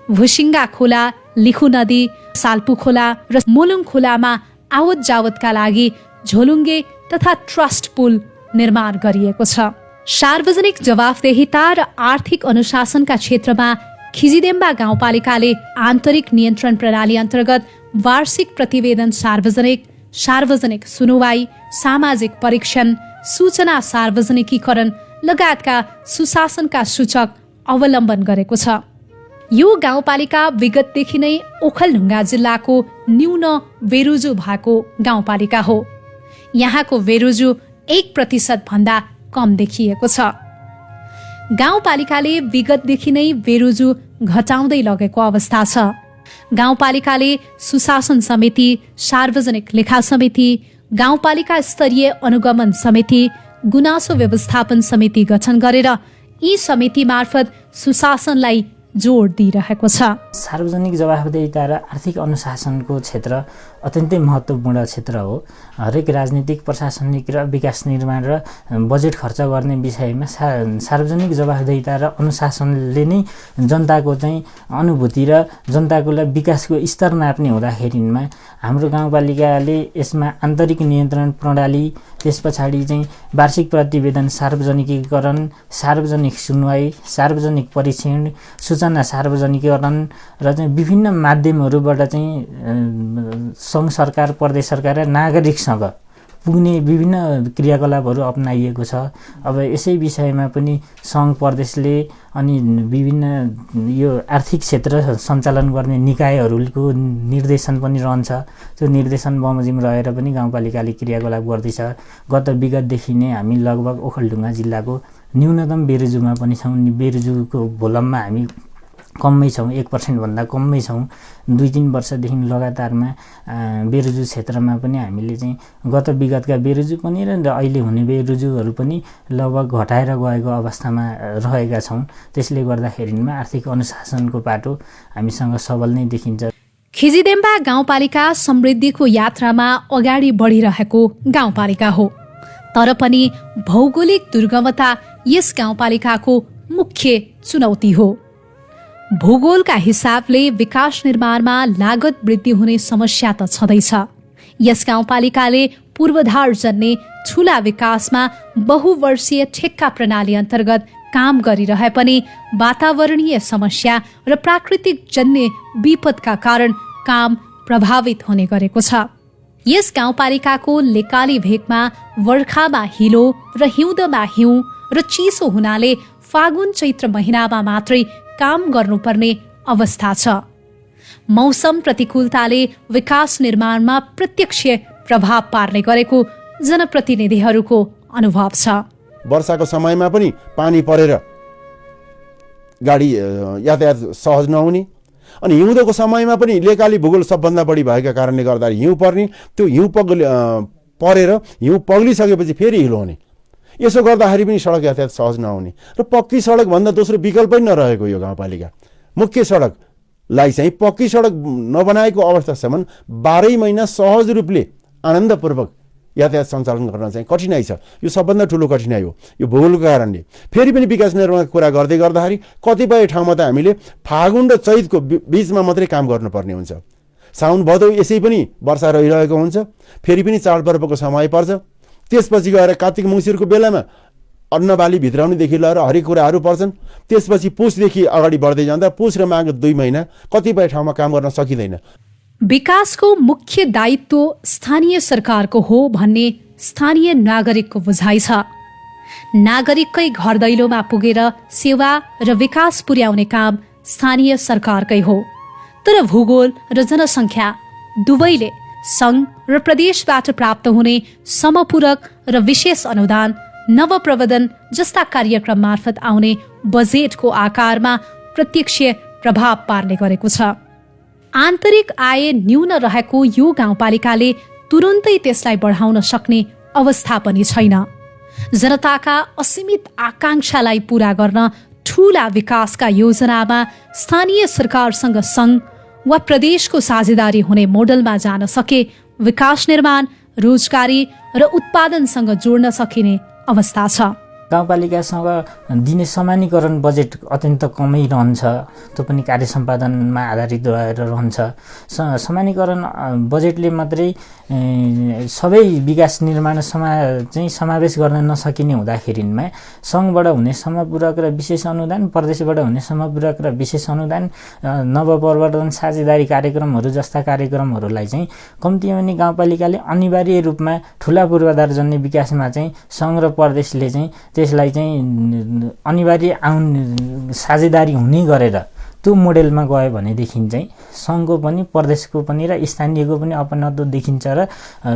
भुसिङ्गा खोला, लिखु नदी, साल्पु खोला र मोलुङ खोलामा आवत जावतका लागि झोलुङ्गे तथा ट्रस्ट पुल निर्माण गरिएको छ। सार्वजनिक जवाफदेहिता र आर्थिक अनुशासनका क्षेत्रमा खिजिदेम्बा गाउँपालिकाले आन्तरिक नियन्त्रण प्रणाली अन्तर्गत वार्षिक प्रतिवेदन सार्वजनिक सुनुवाई, सामाजिक परीक्षण, सूचना सार्वजनिकीकरण लगायतका सुशासनका सूचक अवलम्बन गरेको छ। यो गाउँपालिका विगतदेखि नै ओखलढुङ्गा जिल्लाको न्यून बेरोजु भएको गाउँपालिका हो। यहाँको बेरोजु 1% भन्दा कम देखिएको छ। गाउँपालिकाले विगतदेखि नै बेरोजु घटाउँदै लगेको अवस्था छ। गाउँपालिकाले सुशासन समिति, सार्वजनिक लेखा समिति, गाउँपालिका स्तरीय अनुगमन समिति, गुनासो व्यवस्थापन समिति गठन गरेर यी समिति मार्फत सुशासनलाई जोड दिइरहेको छ। सार्वजनिक जवाफदेहिता र आर्थिक अनुशासनको क्षेत्र अत्यन्तै महत्त्वपूर्ण क्षेत्र हो। हरेक राजनीतिक, प्रशासनिक र विकास निर्माण र बजेट खर्च गर्ने विषयमा सार्वजनिक जवाफदेहिता र अनुशासनले नै जनताको चाहिँ अनुभूति र जनताको विकासको स्तर नाप्ने हुँदाखेरिमा हाम्रो गाउँपालिकाले यसमा आन्तरिक नियन्त्रण प्रणाली, त्यस पछाडि चाहिँ वार्षिक प्रतिवेदन सार्वजनिकीकरण, सार्वजनिक सुनवाई, सार्वजनिक परीक्षण, सूचना सूचना सार्वजनिकीकरण र चाहिँ विभिन्न माध्यमहरूबाट चाहिँ सङ्घ सरकार, प्रदेश सरकार र नागरिकसँग पुग्ने विभिन्न क्रियाकलापहरू अपनाइएको छ। अब यसै विषयमा पनि सङ्घ प्रदेशले अनि विभिन्न यो आर्थिक क्षेत्र सञ्चालन गर्ने निकायहरूको निर्देशन पनि रहन्छ। त्यो निर्देशन बमोजिम रहेर पनि गाउँपालिकाले क्रियाकलाप गर्दैछ। गत विगतदेखि नै हामी लगभग ओखलढुङ्गा जिल्लाको न्यूनतम बेरोजुमा पनि छौँ। बेरोजुको भोलममा हामी कम्मै छौँ, 1% भन्दा कम्मै छौँ। 2-3 वर्षदेखि लगातारमा बेरोजु क्षेत्रमा पनि हामीले चाहिँ गत विगतका बेरोजु पनि र अहिले हुने बेरोजुहरू पनि लगभग घटाएर गएको अवस्थामा रहेका छौँ। त्यसले गर्दाखेरिमा आर्थिक अनुशासनको पाटो हामीसँग सबल नै देखिन्छ। खिजिदेम्बा गाउँपालिका समृद्धिको यात्रामा अगाडि बढिरहेको गाउँपालिका हो, तर पनि भौगोलिक दुर्गमता यस गाउँपालिकाको मुख्य चुनौती हो। भूगोलका हिसाबले विकास निर्माणमा लागत वृद्धि हुने समस्या त छँदैछ। यस गाउँपालिकाले पूर्वाधार जन्ने ठूला विकासमा बहुवर्षीय ठेक्का प्रणाली अन्तर्गत काम गरिरहे पनि वातावरणीय समस्या र प्राकृतिक जन्य विपदका कारण काम प्रभावित हुने गरेको छ। यस गाउँपालिकाको लेकाली भेगमा वर्खामा हिलो र हिउँदमा हिउँ र चिसो हुनाले फागुन चैत्र महिनामा मात्रै काम गर्नुपर्ने अवस्था छ। मौसम प्रतिकूलताले विकास निर्माणमा प्रत्यक्ष प्रभाव पार्ने गरेको जनप्रतिनिधिहरूको अनुभव छ। वर्षाको समयमा पनि पानी परेर गाडी यातायात सहज नहुने, अनि हिउँदोको समयमा पनि लेकाली भूगोल सबभन्दा बढी भएका कारणले गर्दा हिउँ पर्ने, त्यो हिउँ परेर हिउँ पग्लिसकेपछि फेरि हिलो हुने। यसो गर्दाखेरि पनि सडक यातायात सहज नहुने र पक्की सडकभन्दा दोस्रो विकल्प नै नरहेको यो गाउँपालिका। मुख्य सडकलाई चाहिँ पक्की सडक नबनाएको अवस्थासम्म 12 महिना सहज रूपले आनन्दपूर्वक यातायात सञ्चालन गर्न चाहिँ कठिनाइ छ। यो सबभन्दा ठुलो कठिनाइ हो यो भूगोलको कारणले। फेरि पनि विकास निर्माणको कुरा गर्दै गर्दाखेरि कतिपय ठाउँमा त हामीले फागुन र चैतको बीचमा मात्रै काम गर्नुपर्ने हुन्छ। साउन भदौ यसै पनि वर्षा रहिरहेको हुन्छ, फेरि पनि चाडपर्वको समय पर्छ। त्यसपछि गएर कार्तिक मङ्सिरको बेलामा अन्नबाली भित्राउनेदेखि लिएर हरेक कुराहरू पर्छन्। त्यसपछि पुसदेखि अगाडि बढ्दै जाँदा पुस र माघ 2 महिना कतिपय ठाउँमा काम गर्न सकिँदैन। विकासको मुख्य दायित्व स्थानीय सरकारको हो भन्ने स्थानीय नागरिकको बुझाइ छ। नागरिककै घर दैलोमा पुगेर सेवा र विकास पुर्याउने काम स्थानीय सरकारकै हो, तर भूगोल र जनसङ्ख्या दुवैले सङ्घ र प्रदेशबाट प्राप्त हुने समपूरक र विशेष अनुदान, नवप्रवर्धन जस्ता कार्यक्रम मार्फत आउने बजेटको आकारमा प्रत्यक्ष प्रभाव पार्ने गरेको छ। आन्तरिक आय न्यून रहेको यो गाउँपालिकाले तुरुन्तै त्यसलाई बढाउन सक्ने अवस्था पनि छैन। जनताका असीमित आकांक्षालाई पूरा गर्न ठूला विकासका योजनामा स्थानीय सरकारसँग सङ्घ वा प्रदेशको साझेदारी हुने मोडलमा जान सके विकास निर्माण, रोजगारी र उत्पादनसँग जोड्न सकिने अवस्था छ। गाउँपालिकासँग दिने समानीकरण बजेट अत्यन्त कमै रहन्छ। त्यो पनि कार्य सम्पादनमा आधारित रहेर रहन्छ। समानीकरण बजेटले मात्रै सबै विकास निर्माण चाहिँ समावेश गर्न नसकिने हुँदाखेरिमा सङ्घबाट हुने समपूरक र विशेष अनुदान, प्रदेशबाट हुने समपूरक र विशेष अनुदान, नवप्रवर्धन साझेदारी कार्यक्रमहरू जस्ता कार्यक्रमहरूलाई चाहिँ कम्तीमा पनि गाउँपालिकाले अनिवार्य रूपमा ठुला पूर्वाधार जन्ने विकासमा चाहिँ सङ्घ र प्रदेशले चाहिँ त्यसलाई चाहिँ अनिवार्य साझेदारी हुने गरेर त्यो मोडेलमा गयो भनेदेखि चाहिँ सङ्घको पनि प्रदेशको पनि र स्थानीयको पनि अपनत्व देखिन्छ र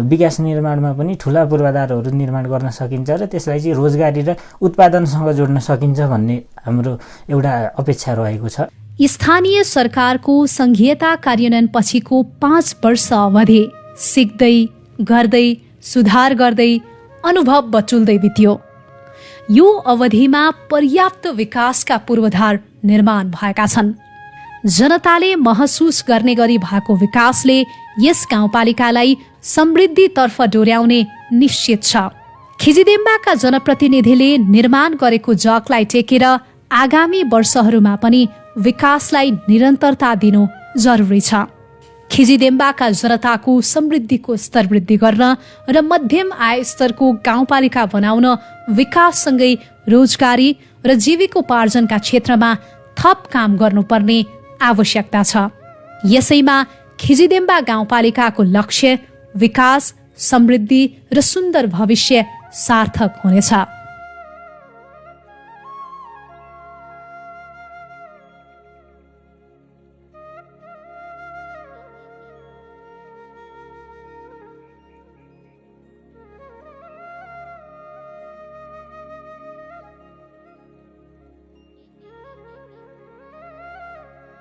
विकास निर्माणमा पनि ठुला पूर्वाधारहरू निर्माण गर्न सकिन्छ र त्यसलाई चाहिँ रोजगारी र उत्पादनसँग जोड्न सकिन्छ भन्ने हाम्रो एउटा अपेक्षा रहेको छ। स्थानीय सरकारको सङ्घीयता कार्यान्वयन पछिको 5 वर्ष अवधि सिक्दै गर्दै सुधार गर्दै अनुभव बटुल्दै बित्यो। यो अवधिमा पर्याप्त विकासका पूर्वाधार निर्माण भएका छन्। जनताले महसुस गर्ने गरी भएको विकासले यस गाउँपालिकालाई समृद्धितर्फ डोर्याउने निश्चित छ। खिजिदेम्बाका जनप्रतिनिधिले निर्माण गरेको जगलाई टेकेर आगामी वर्षहरूमा पनि विकासलाई निरन्तरता दिनु जरुरी छ। खिजिदेम्बाका जनताको समृद्धिको स्तर वृद्धि गर्न र मध्यम आय स्तरको गाउँपालिका बनाउन विकाससँगै रोजगारी र जीविकोपार्जनका क्षेत्रमा थप काम गर्नुपर्ने आवश्यकता छ। यसैमा खिजिदेम्बा गाउँपालिकाको लक्ष्य विकास, समृद्धि र सुन्दर भविष्य सार्थक हुनेछ।